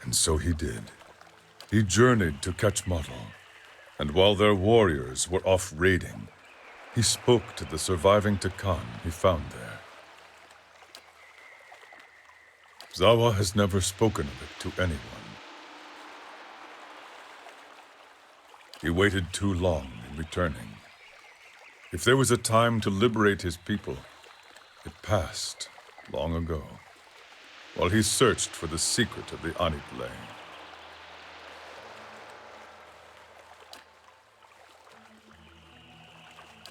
G: And so he did. He journeyed to Kachmatl, and while their warriors were off raiding, he spoke to the surviving Takan he found there. Zahua has never spoken of it to anyone. He waited too long in returning. If there was a time to liberate his people, it passed long ago, while he searched for the secret of the Anitle.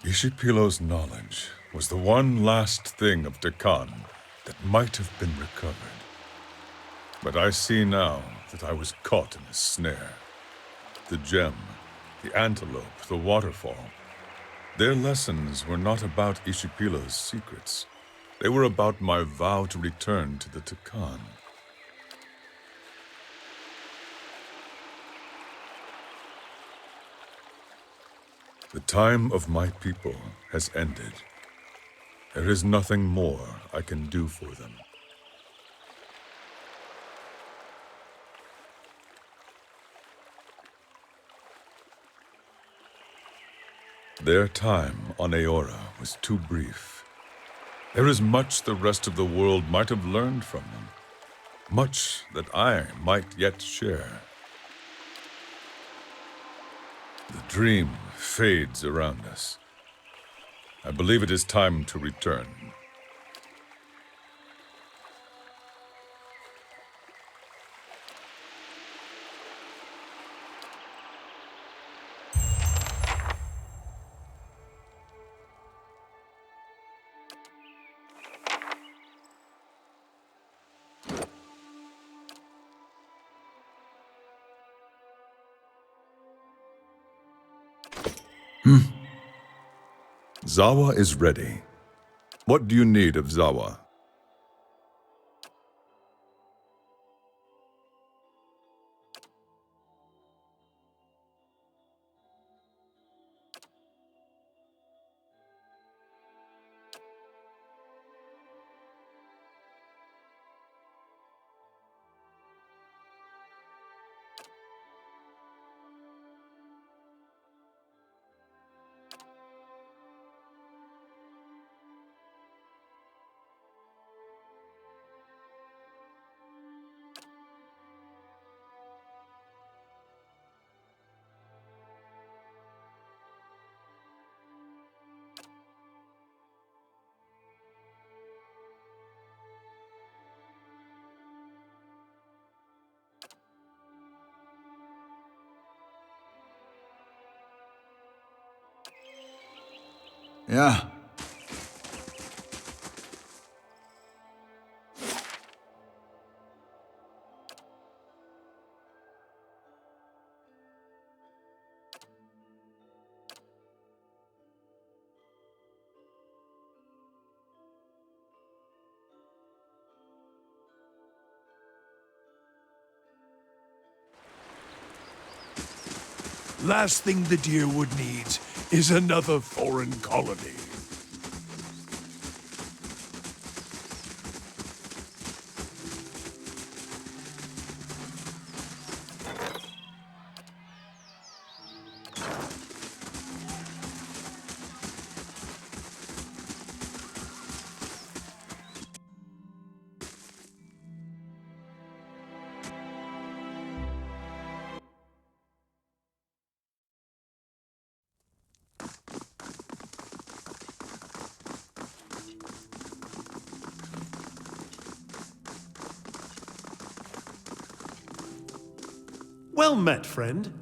G: Ishipilo's knowledge was the one last thing of Takan that might have been recovered. But I see now that I was caught in a snare. The gem, the antelope, the waterfall. Their lessons were not about Ishipilo's secrets. They were about my vow to return to the Takan. The time of my people has ended. There is nothing more I can do for them. Their time on Eora was too brief. There is much the rest of the world might have learned from them. Much that I might yet share. The dream fades around us. I believe it is time to return. Zahua is ready. What do you need of Zahua?
B: Yeah.
A: Last thing the Deerwood needs is another foreign colony.
O: Well met, friend.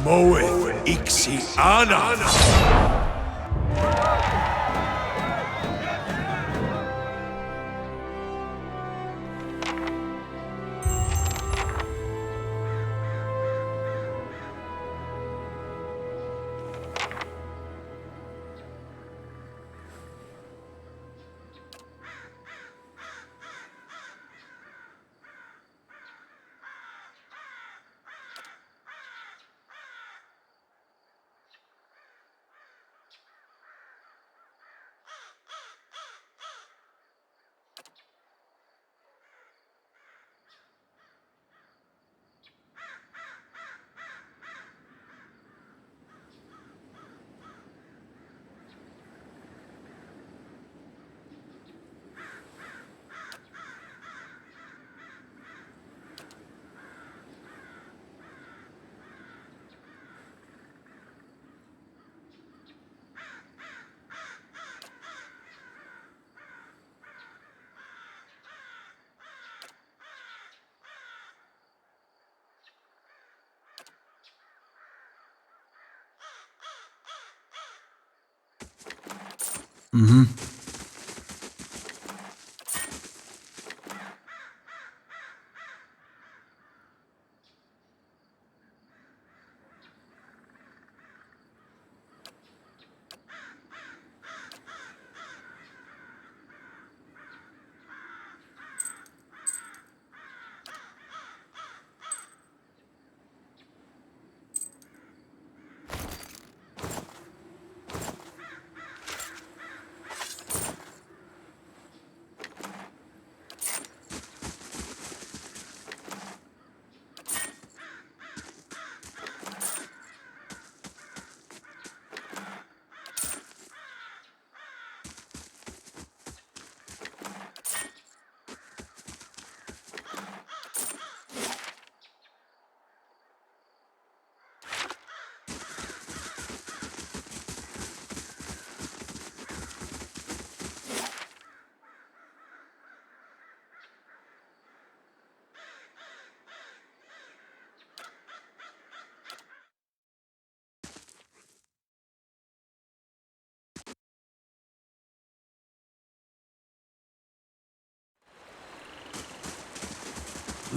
A: Mowrghek Ien.
B: Mm-hmm.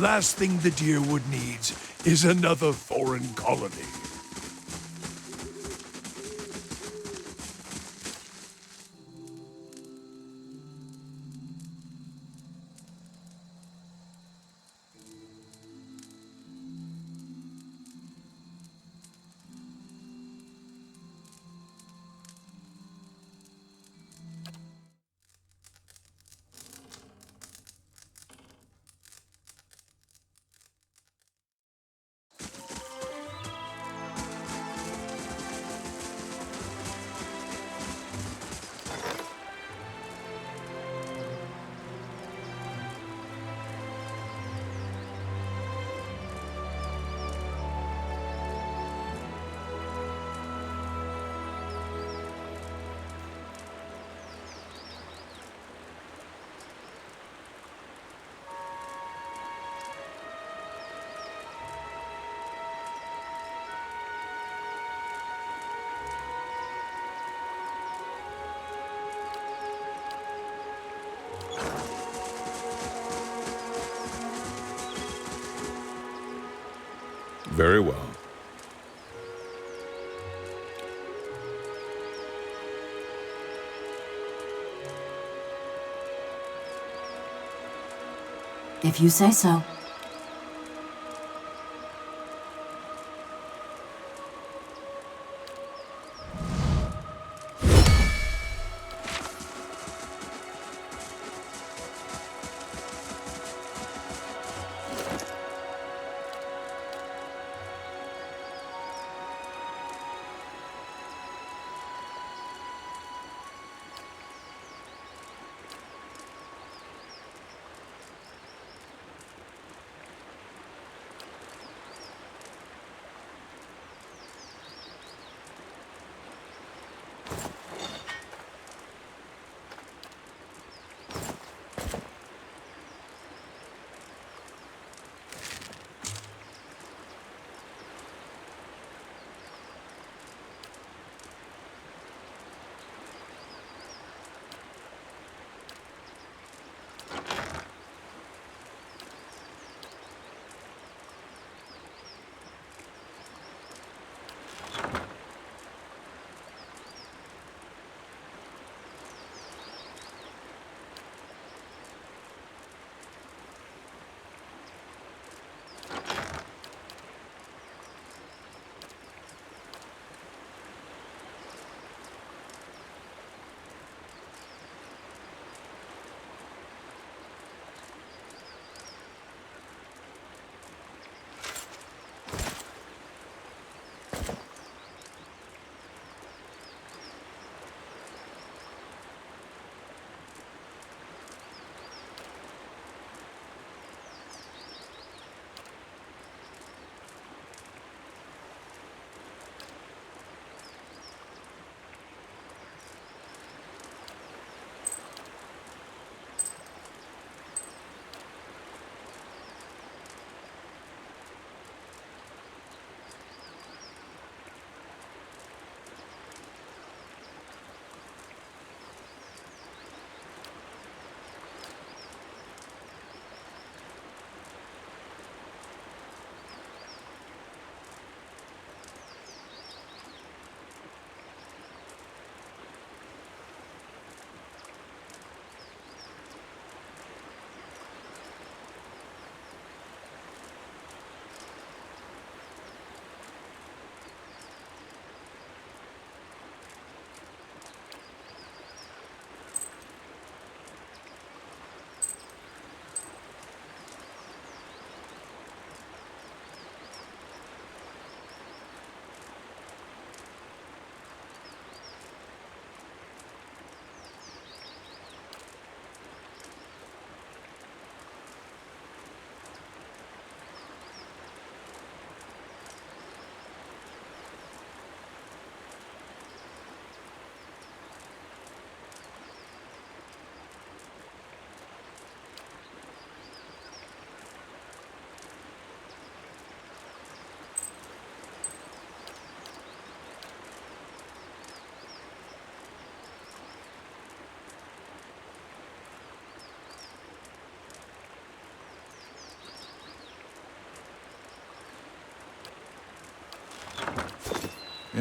A: Last thing the Deerwood needs is another foreign colony.
G: Very well.
I: If you say so.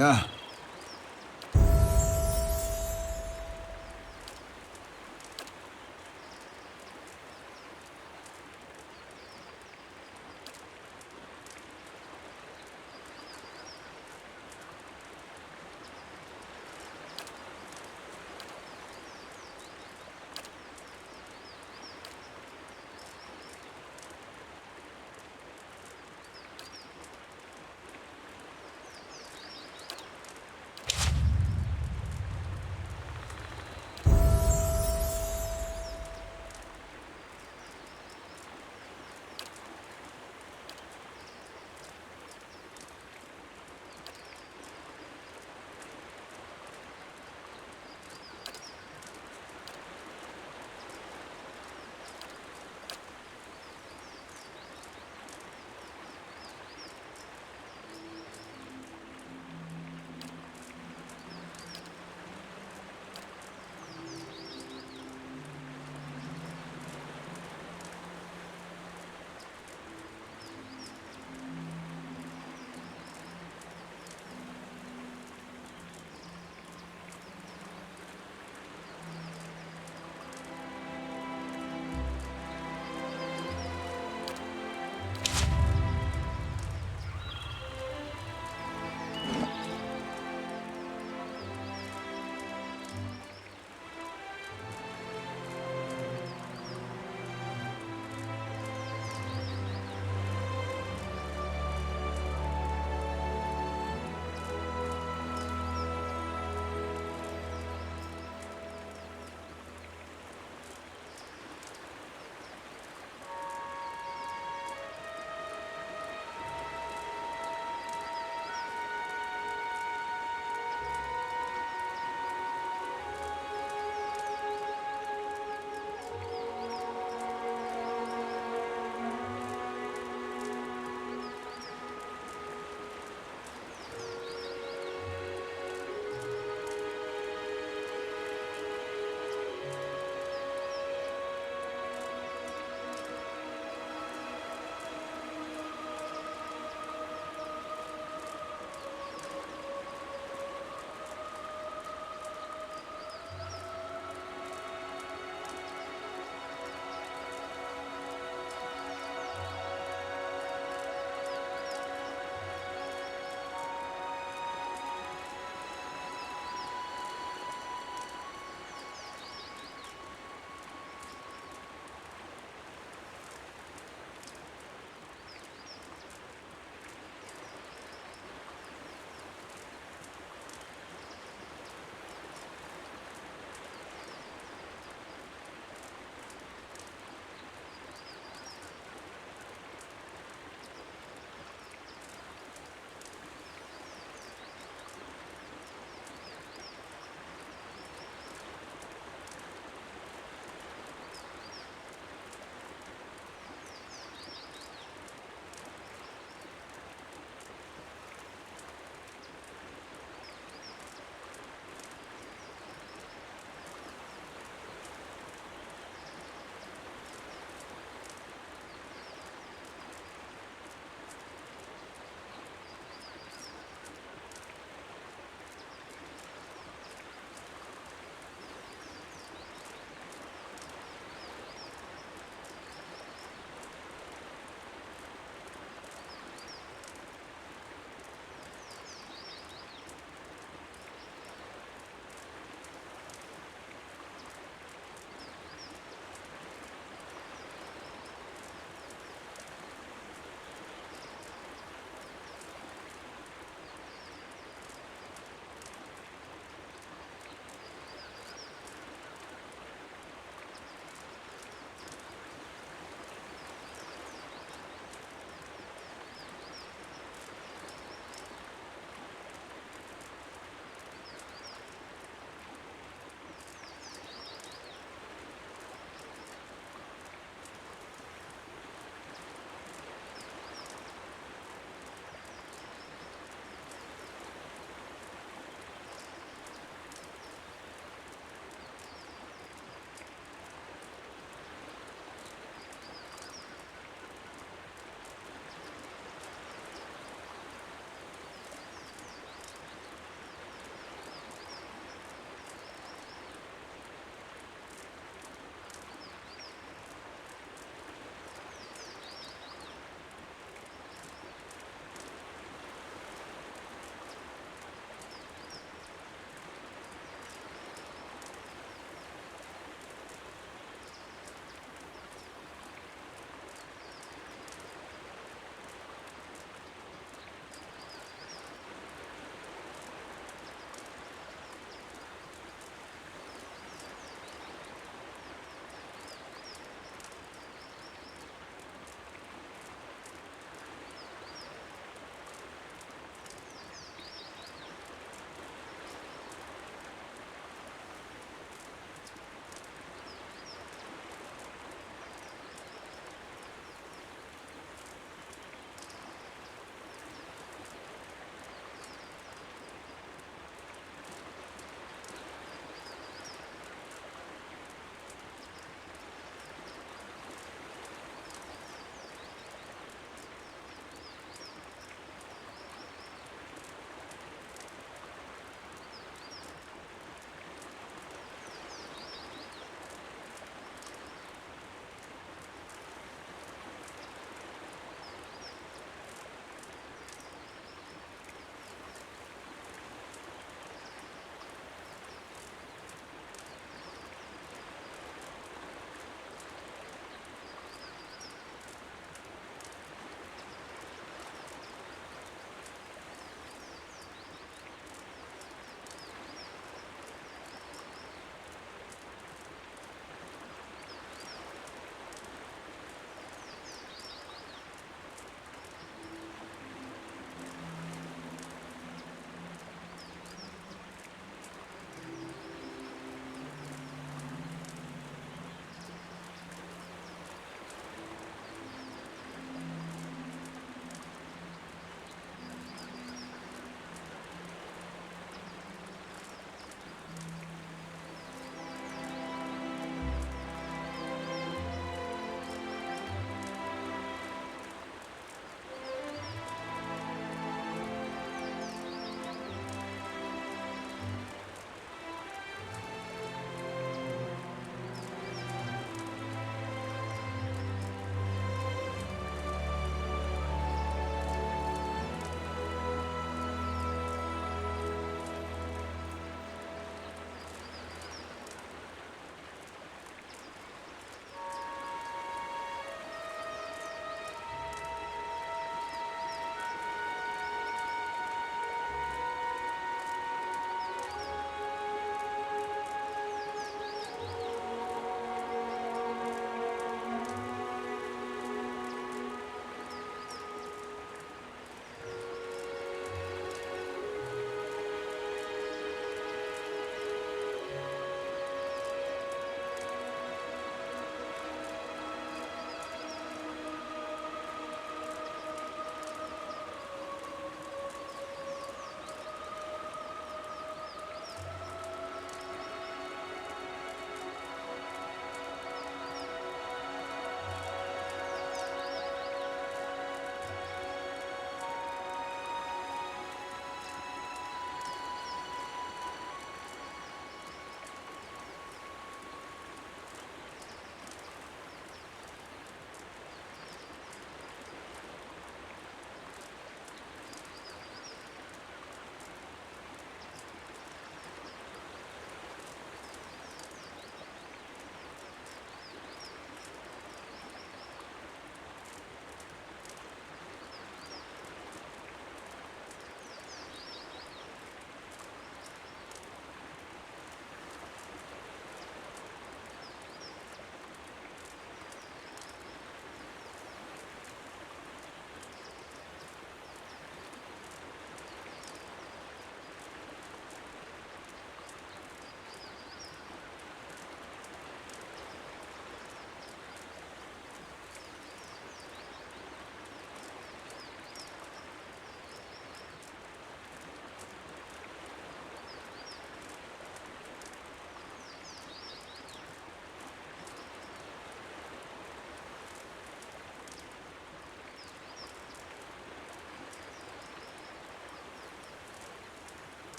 B: Yeah.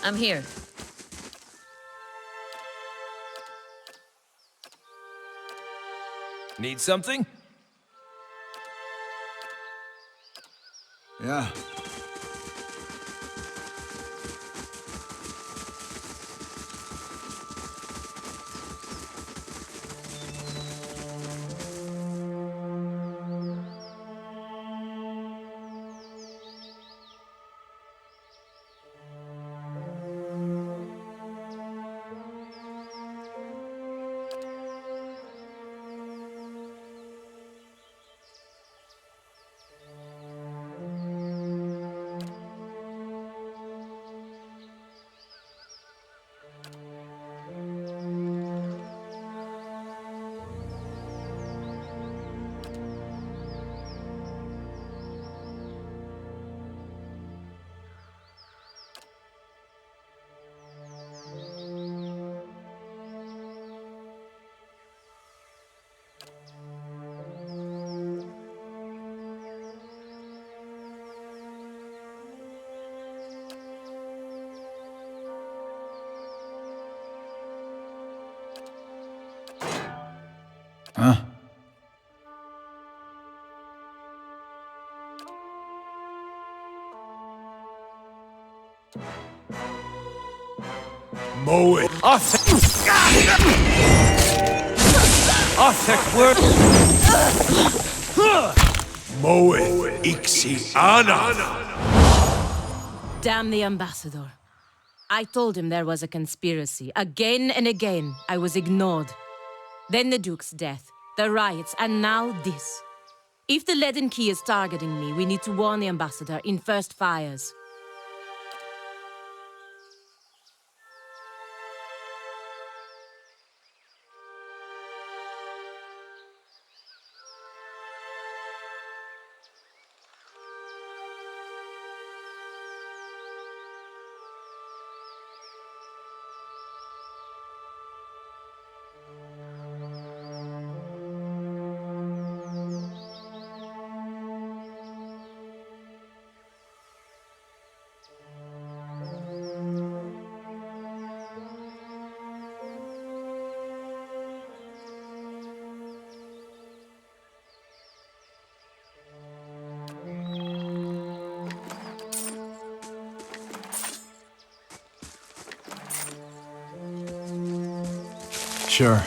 D: I'm here.
F: Need something?
B: Yeah. Huh?
A: Mow it.
F: Othek word.
A: Mow it. Ixiana.
D: Damn the ambassador. I told him there was a conspiracy. Again and again, I was ignored. Then the Duke's death, the riots, and now this. If the Leaden Key is targeting me, we need to warn the ambassador in first fires.
B: Sure.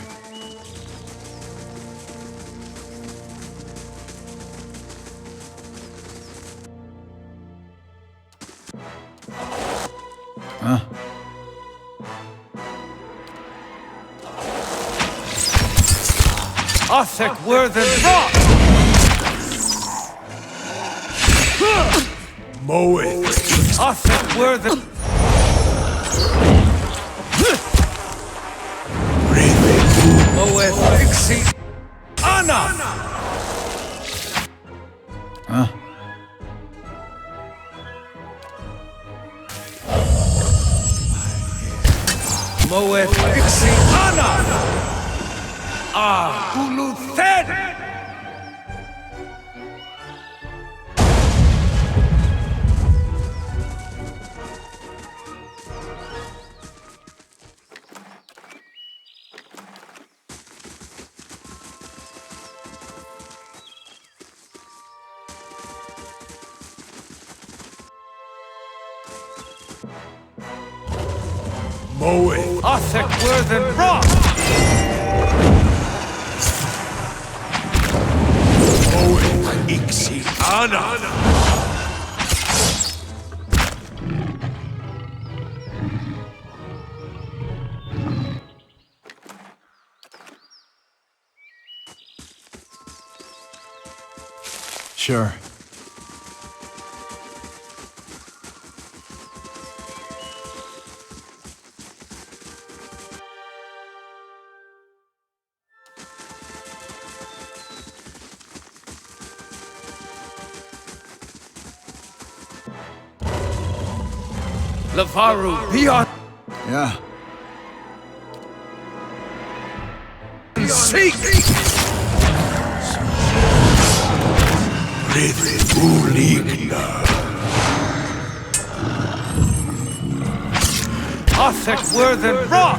B: Huh?
F: Othek word and rock.
A: Mow it.
F: Othek word and... Moeth Ixi Anna!
B: Huh?
F: Moeth Ixi Anna! Ah, Uluthed!
A: Mow it.
F: Othek word and rock!
A: Mow it. Ixiana.
B: Sure.
F: Lavaru, beyond...
B: Yeah.
F: Seek!
A: Rith Uligna.
F: thick were than rock!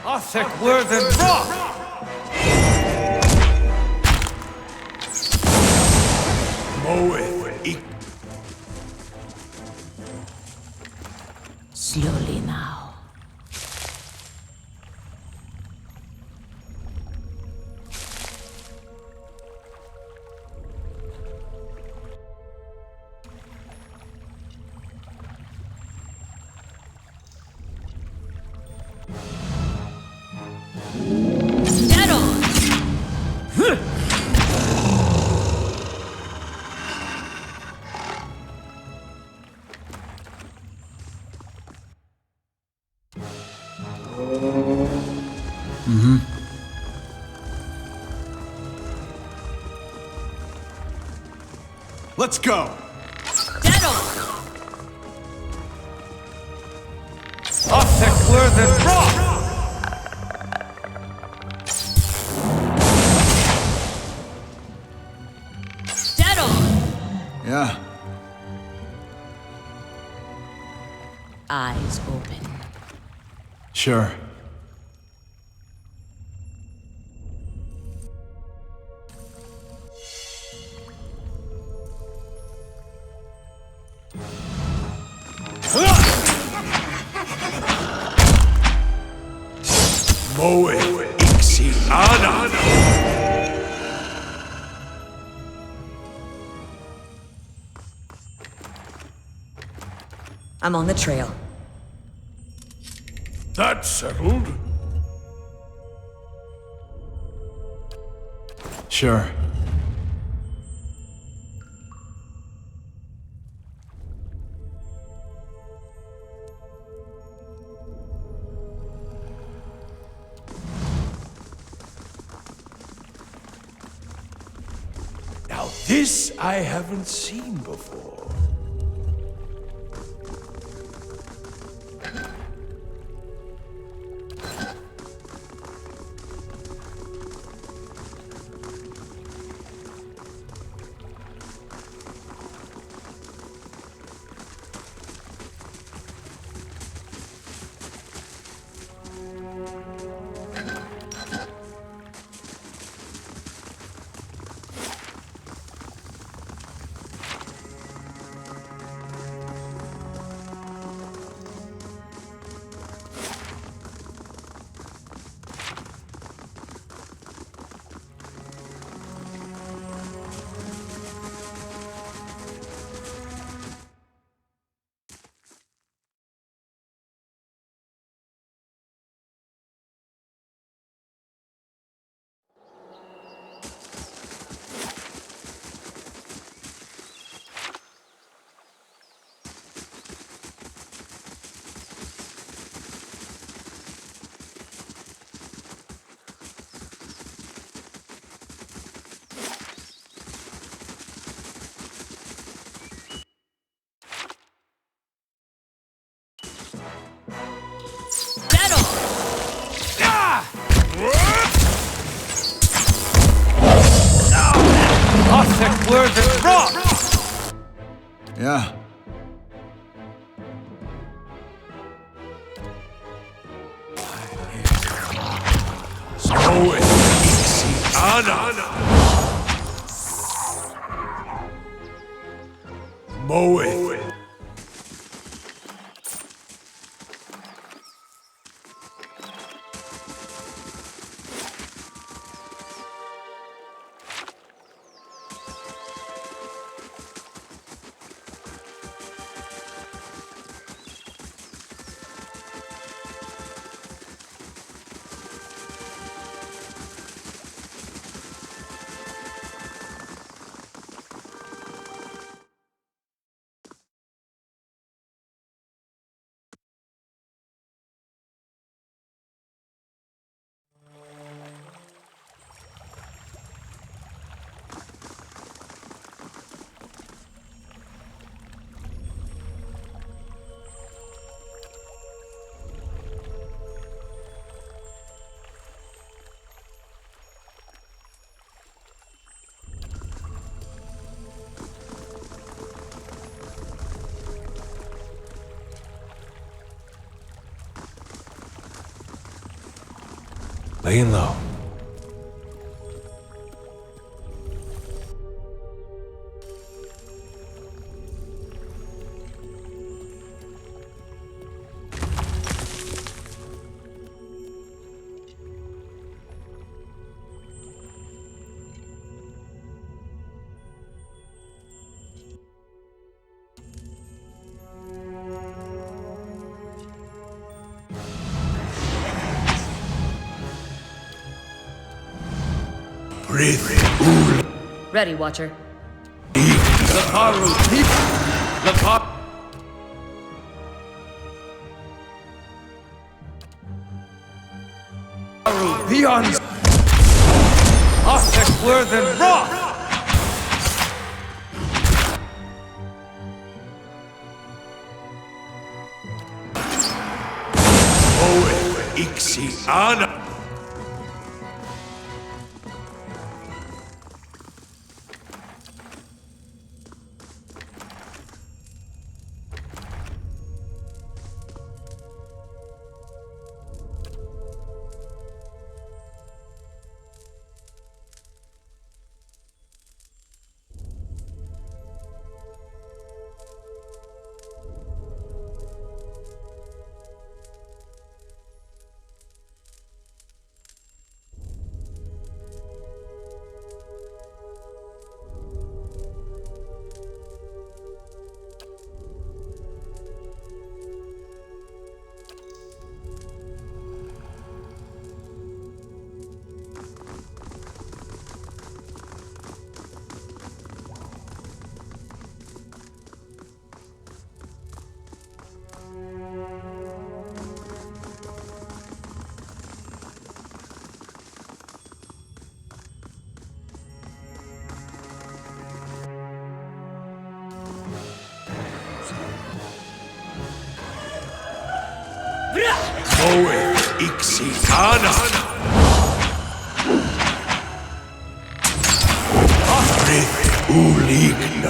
F: A thick were than rock!
A: Mowrghek Ien.
D: Slowly now.
B: Let's go!
F: A thick were than rock!
B: Yeah.
D: Eyes open.
B: Sure.
A: Mowrghek Ien.
P: I'm on the trail.
A: That's settled.
B: Sure.
A: Now this I haven't seen before.
F: A thick were than rock!
B: Yeah.
A: Ana. Mowrghek.
C: Laying low.
D: Ready, Watcher.
F: Laparu, peep! Laparu! Beyond! Othek Worthen Rock!
A: Mowrghek Ien. Mowrghek Ien.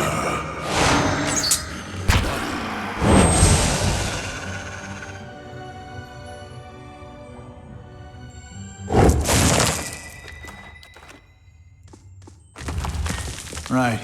B: Right.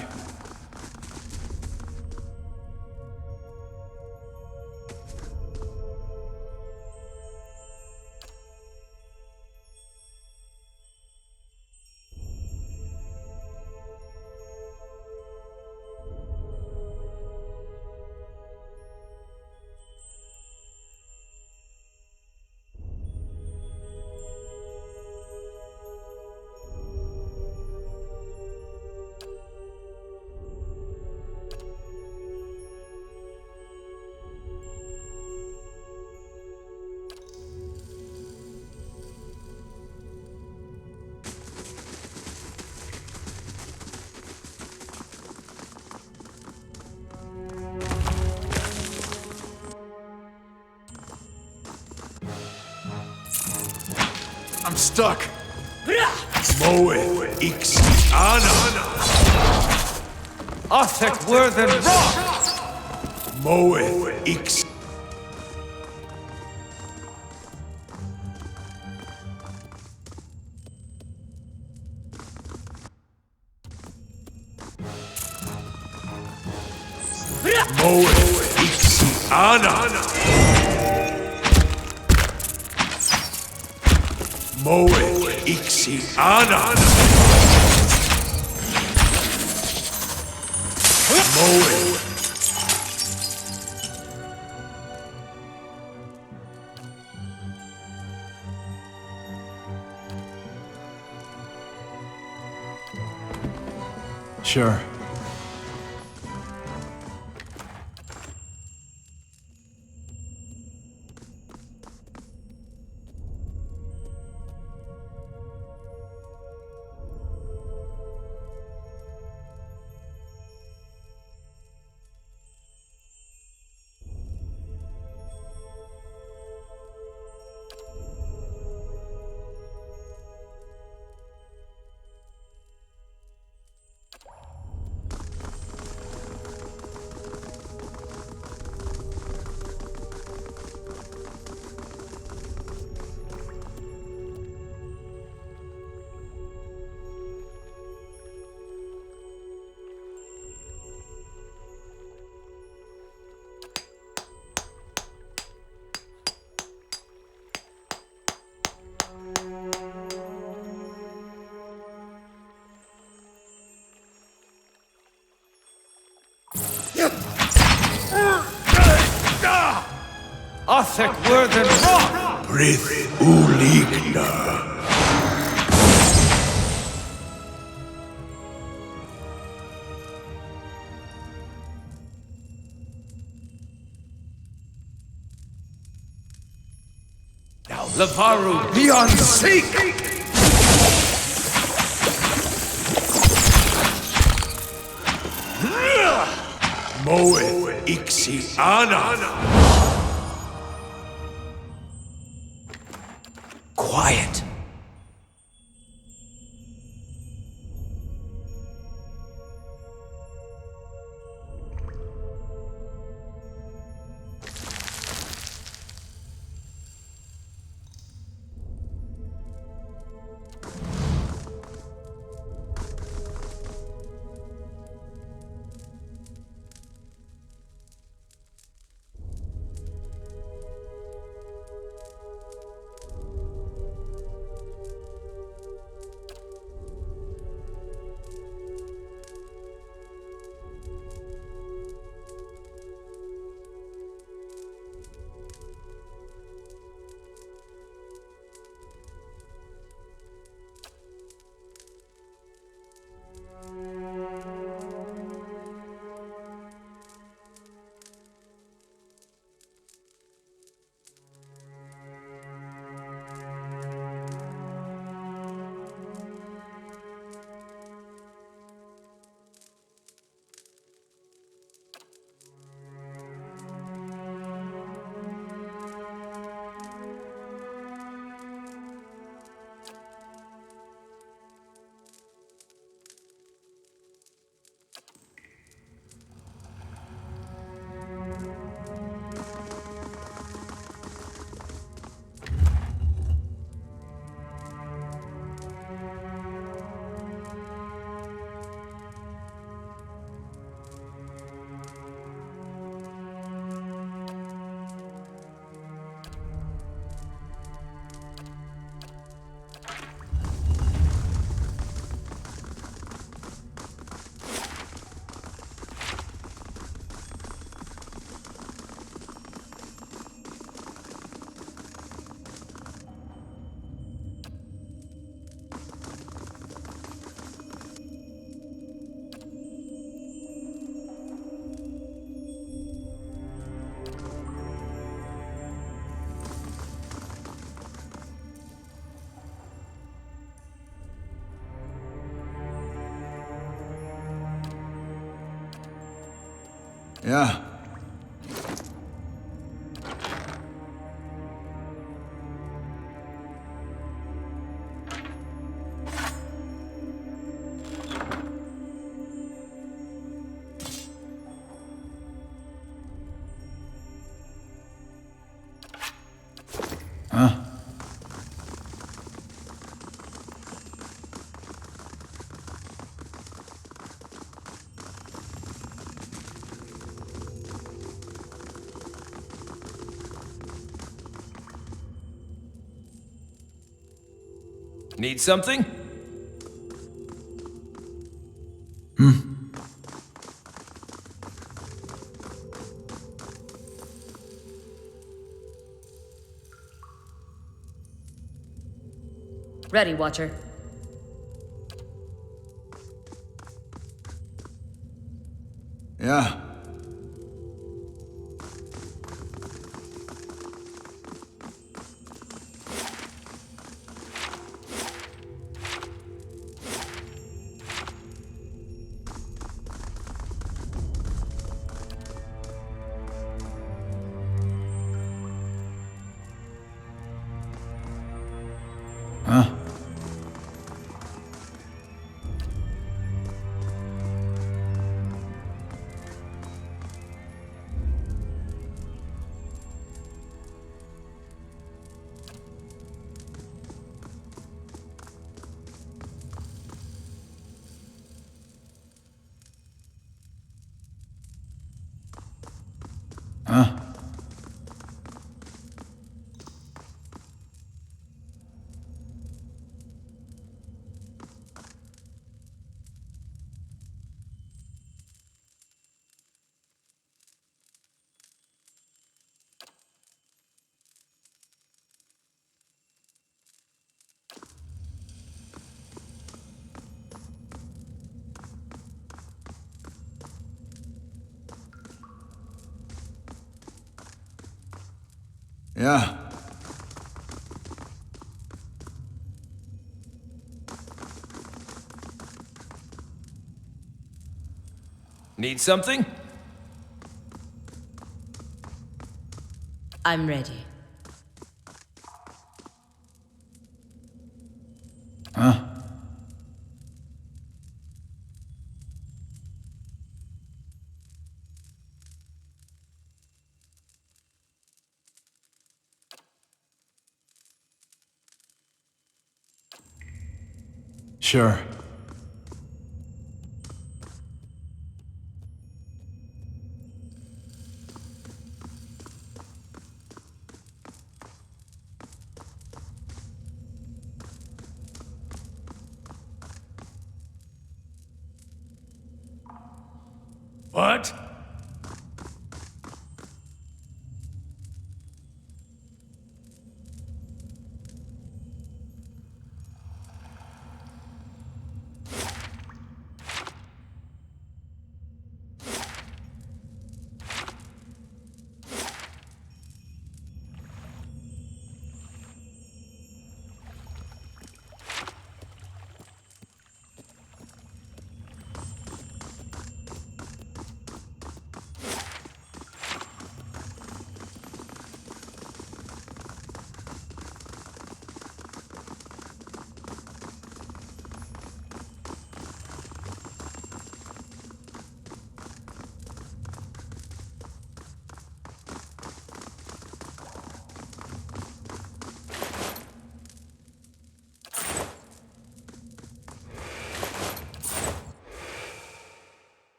B: I'm stuck.
A: Mowrghek Ien.
F: Othek Worthen Rock!
A: Mowrghek Mowrghek Ien. Mowrghek Ien. Mowrghek.
B: Sure.
F: Othek Worthen Rock!
A: Brith Uligna.
F: Lavaru
A: Beyond seek! Mowrghek Ien. Quiet.
B: Yeah. Huh?
F: Need something?
D: Ready, Watcher.
B: Yeah. Huh? Huh? Yeah.
F: Need something?
D: I'm ready.
B: Huh? Sure.
A: What?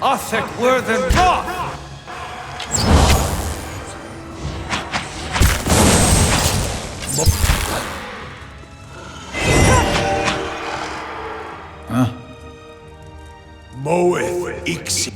F: Arthek Worthen Roth!
B: Huh?
A: Mowrghek Ien.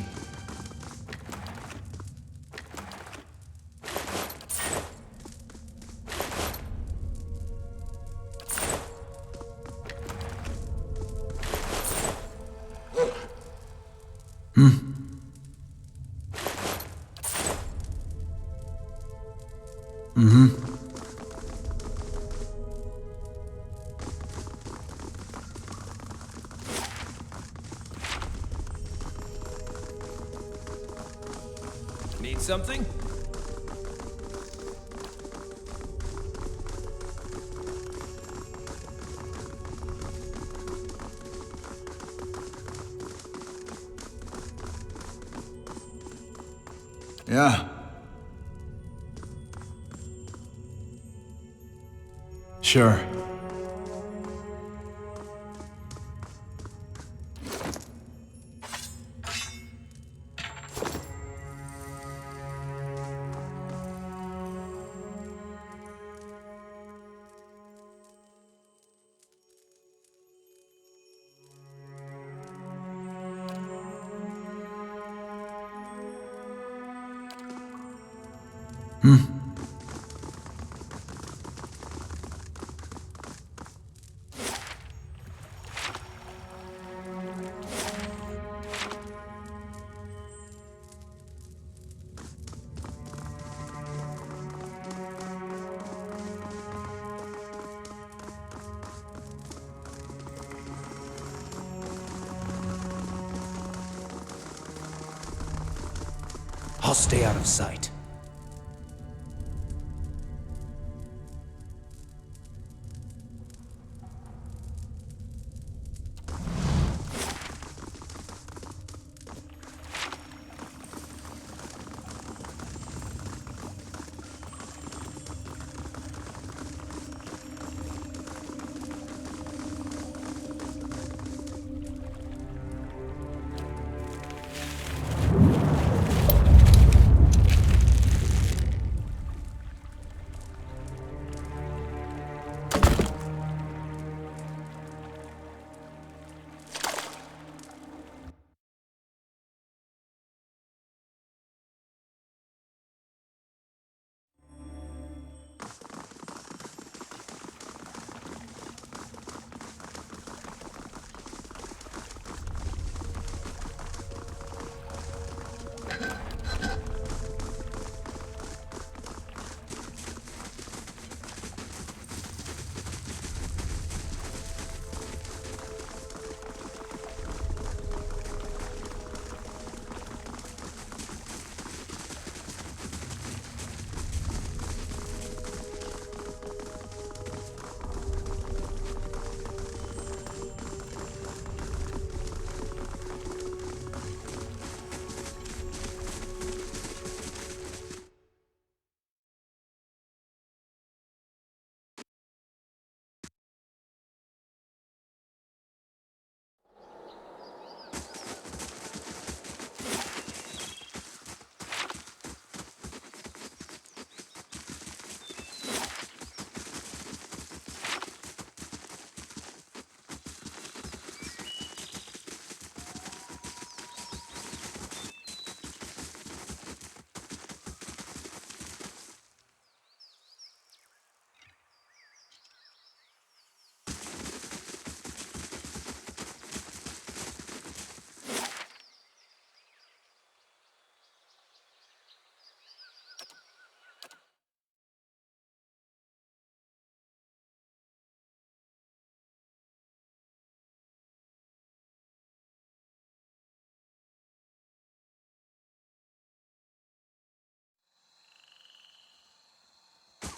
F: Need something?
B: Yeah. Sure.
K: I'll stay out of sight.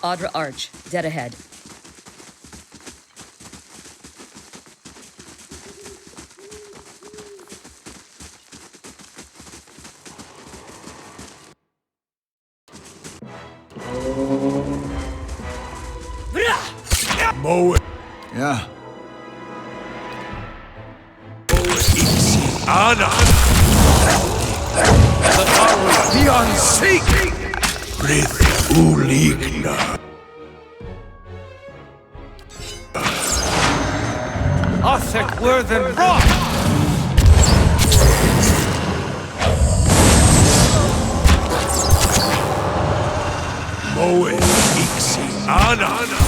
P: Audra Arch, dead ahead.
A: Mowrghek
B: Yeah.
A: Ien. The power beyond seek. Breath uligna.
F: Othek were than rock!
A: Mowrghek Ien.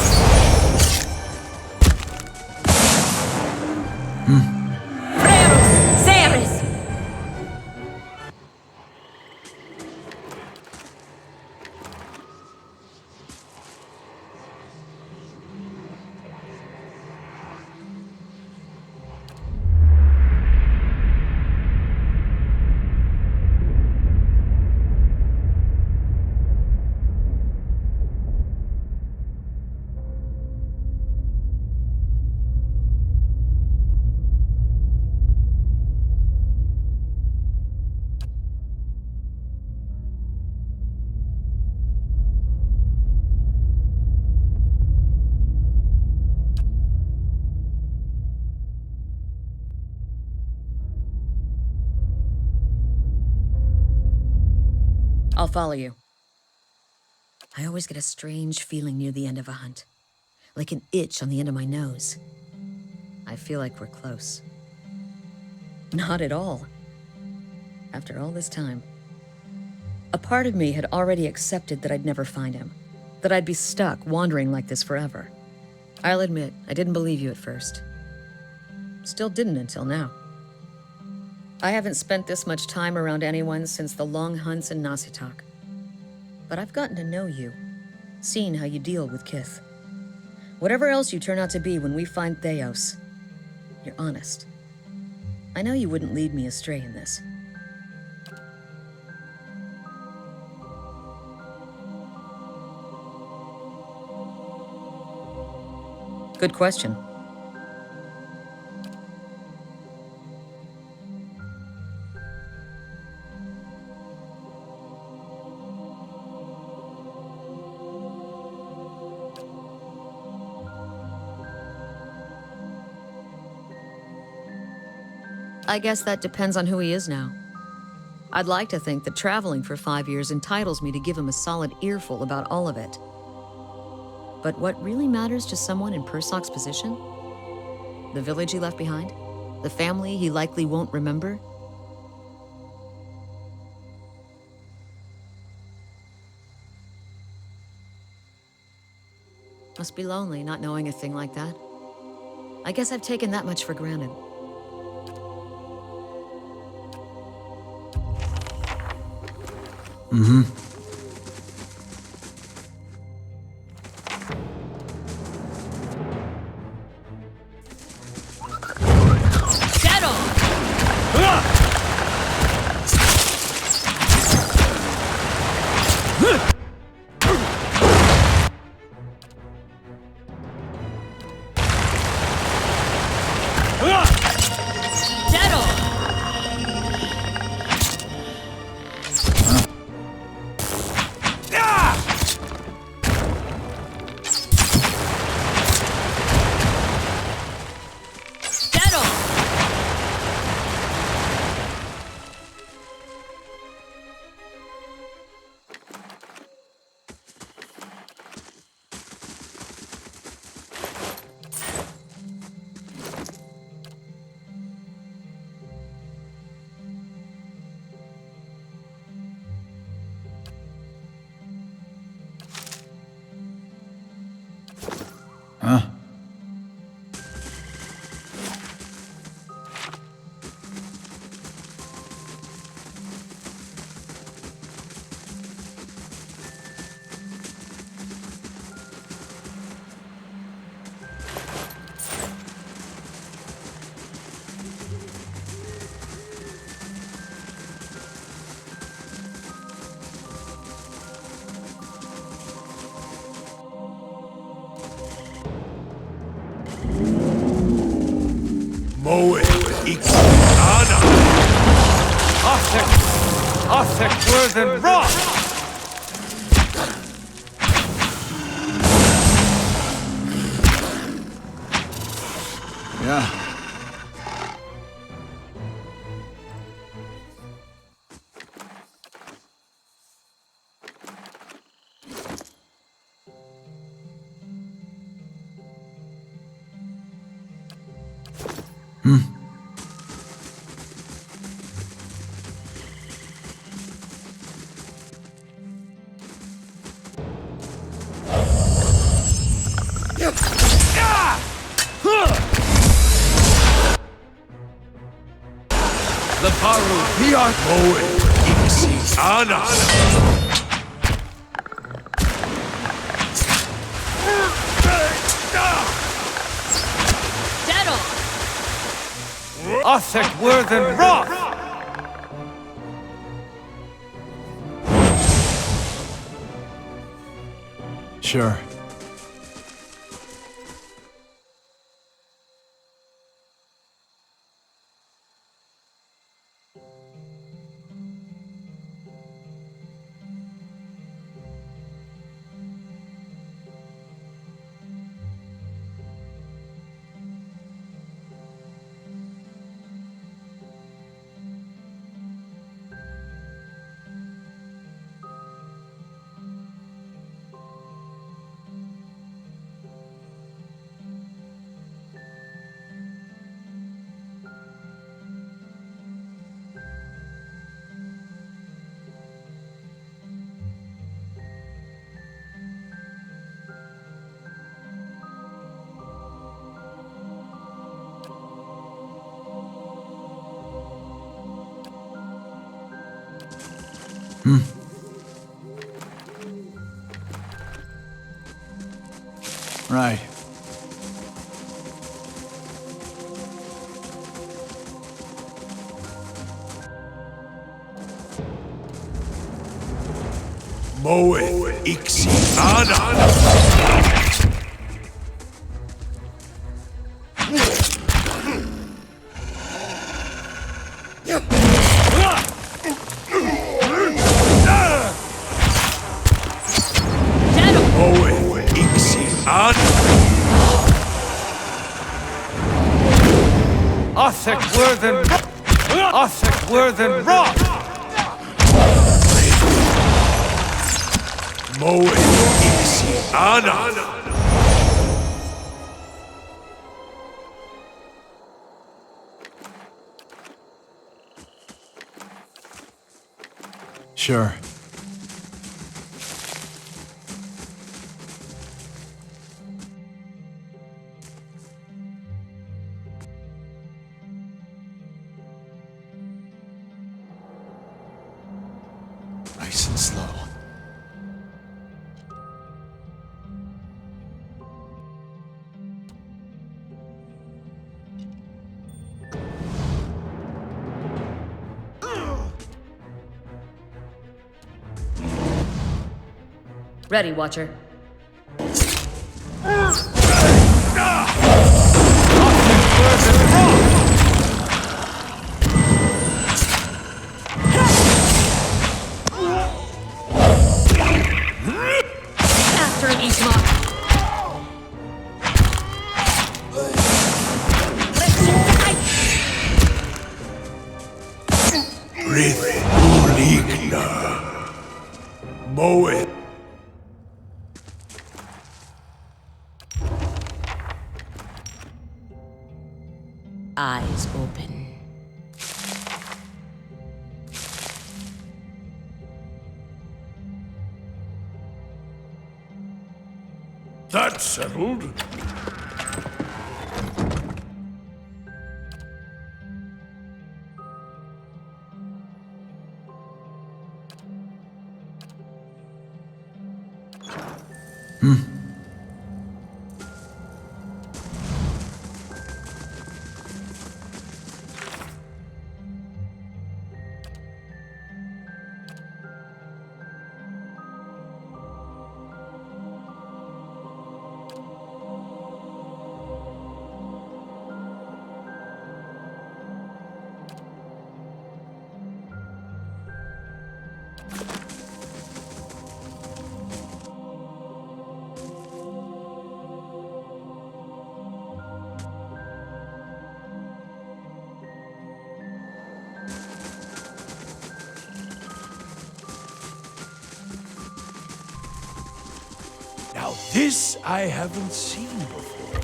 P: I'll follow you. I always get a strange feeling near the end of a hunt. Like an itch on the end of my nose. I feel like we're close. Not at all. After all this time. A part of me had already accepted that I'd never find him, that I'd be stuck wandering like this forever. I'll admit, I didn't believe you at first. Still didn't until now. I haven't spent this much time around anyone since the long hunts in Nasitak. But I've gotten to know you, seen how you deal with Kith. Whatever else you turn out to be when we find Theos, you're honest. I know you wouldn't lead me astray in this. Good question. I guess that depends on who he is now. I'd like to think that traveling for 5 years entitles me to give him a solid earful about all of it. But what really matters to someone in Persok's position? The village he left behind? The family he likely won't remember? Must be lonely not knowing a thing like that. I guess I've taken that much for granted.
B: Mm-hmm. Huh?
A: Mowrghek Ien.
F: Othek Worthen Roth!
B: Yeah.
A: The Baru Piat Mowrghek Ien.
F: Othek Worthen Roth!
B: Sure. Right.
A: Mowrghek Ien. Mowrghek Ien.
F: Othek Worthen Roth!
A: Mowrghek Ien.
B: Sure.
A: Nice and slow.
P: Ready, Watcher. After Isma.
A: Rhemen. Mowrghek.
D: Eyes open.
A: That's settled. Now this I haven't seen before.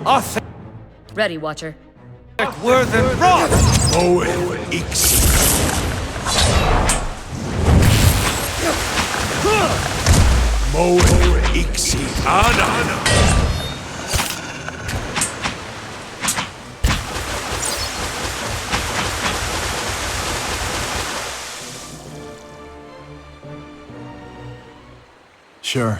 F: Othek
P: Ready, Watcher.
F: Worthen Roth!
A: Mowrghek Ien. Mowrghek Ien.
B: Sure.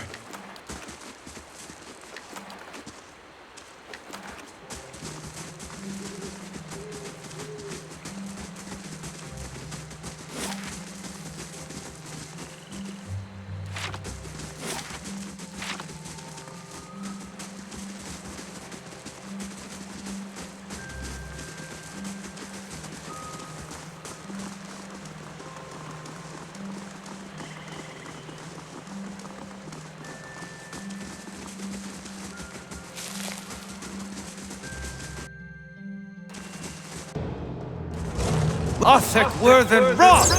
F: Othek Worthen Roth!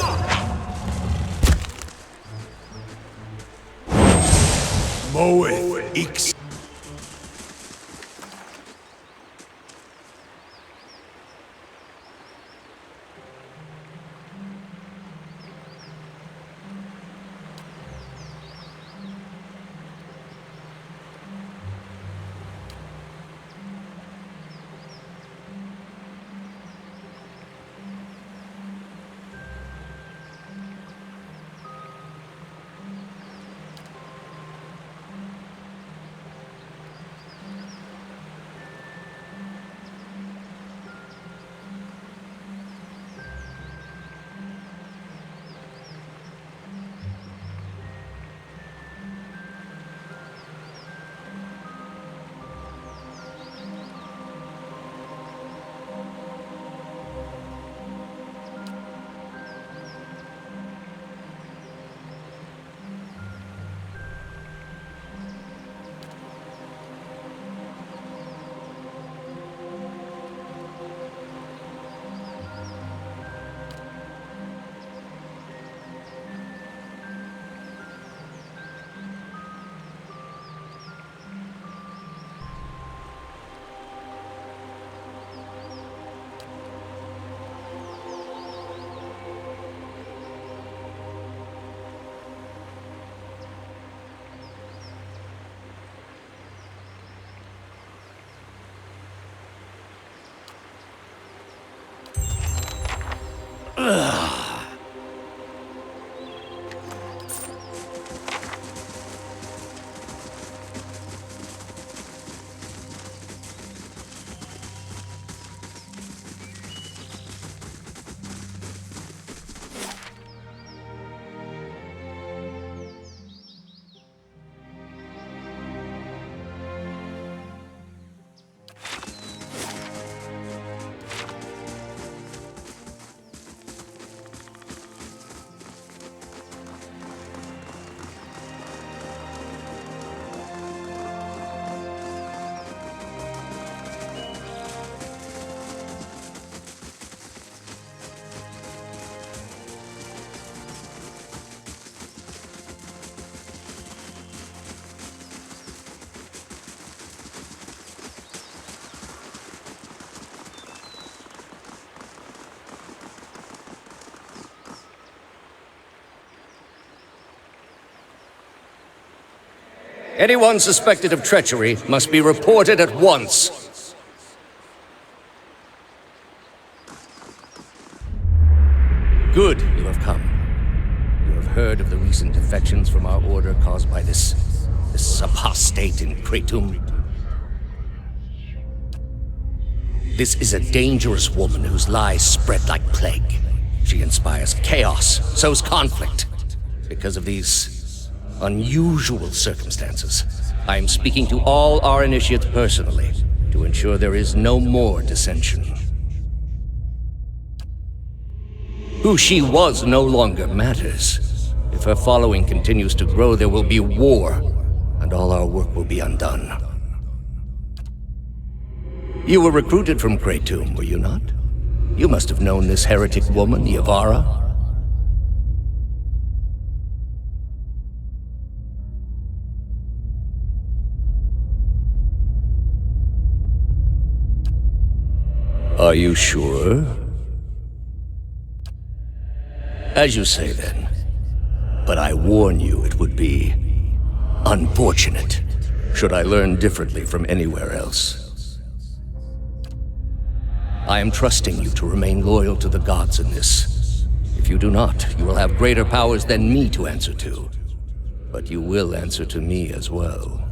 A: Mowrghek Ien.
Q: Anyone suspected of treachery must be reported at once. Good, you have come. You have heard of the recent defections from our order caused by this apostate in Kratom. This is a dangerous woman whose lies spread like plague. She inspires chaos, sows conflict. Because of these unusual circumstances, I am speaking to all our initiates personally to ensure there is no more dissension. Who she was no longer matters. If her following continues to grow, there will be war, and all our work will be undone. You were recruited from Kratom, were you not? You must have known this heretic woman, Yavara. Are you sure? As you say, then. But I warn you, it would be unfortunate should I learn differently from anywhere else. I am trusting you to remain loyal to the gods in this. If you do not, you will have greater powers than me to answer to. But you will answer to me as well.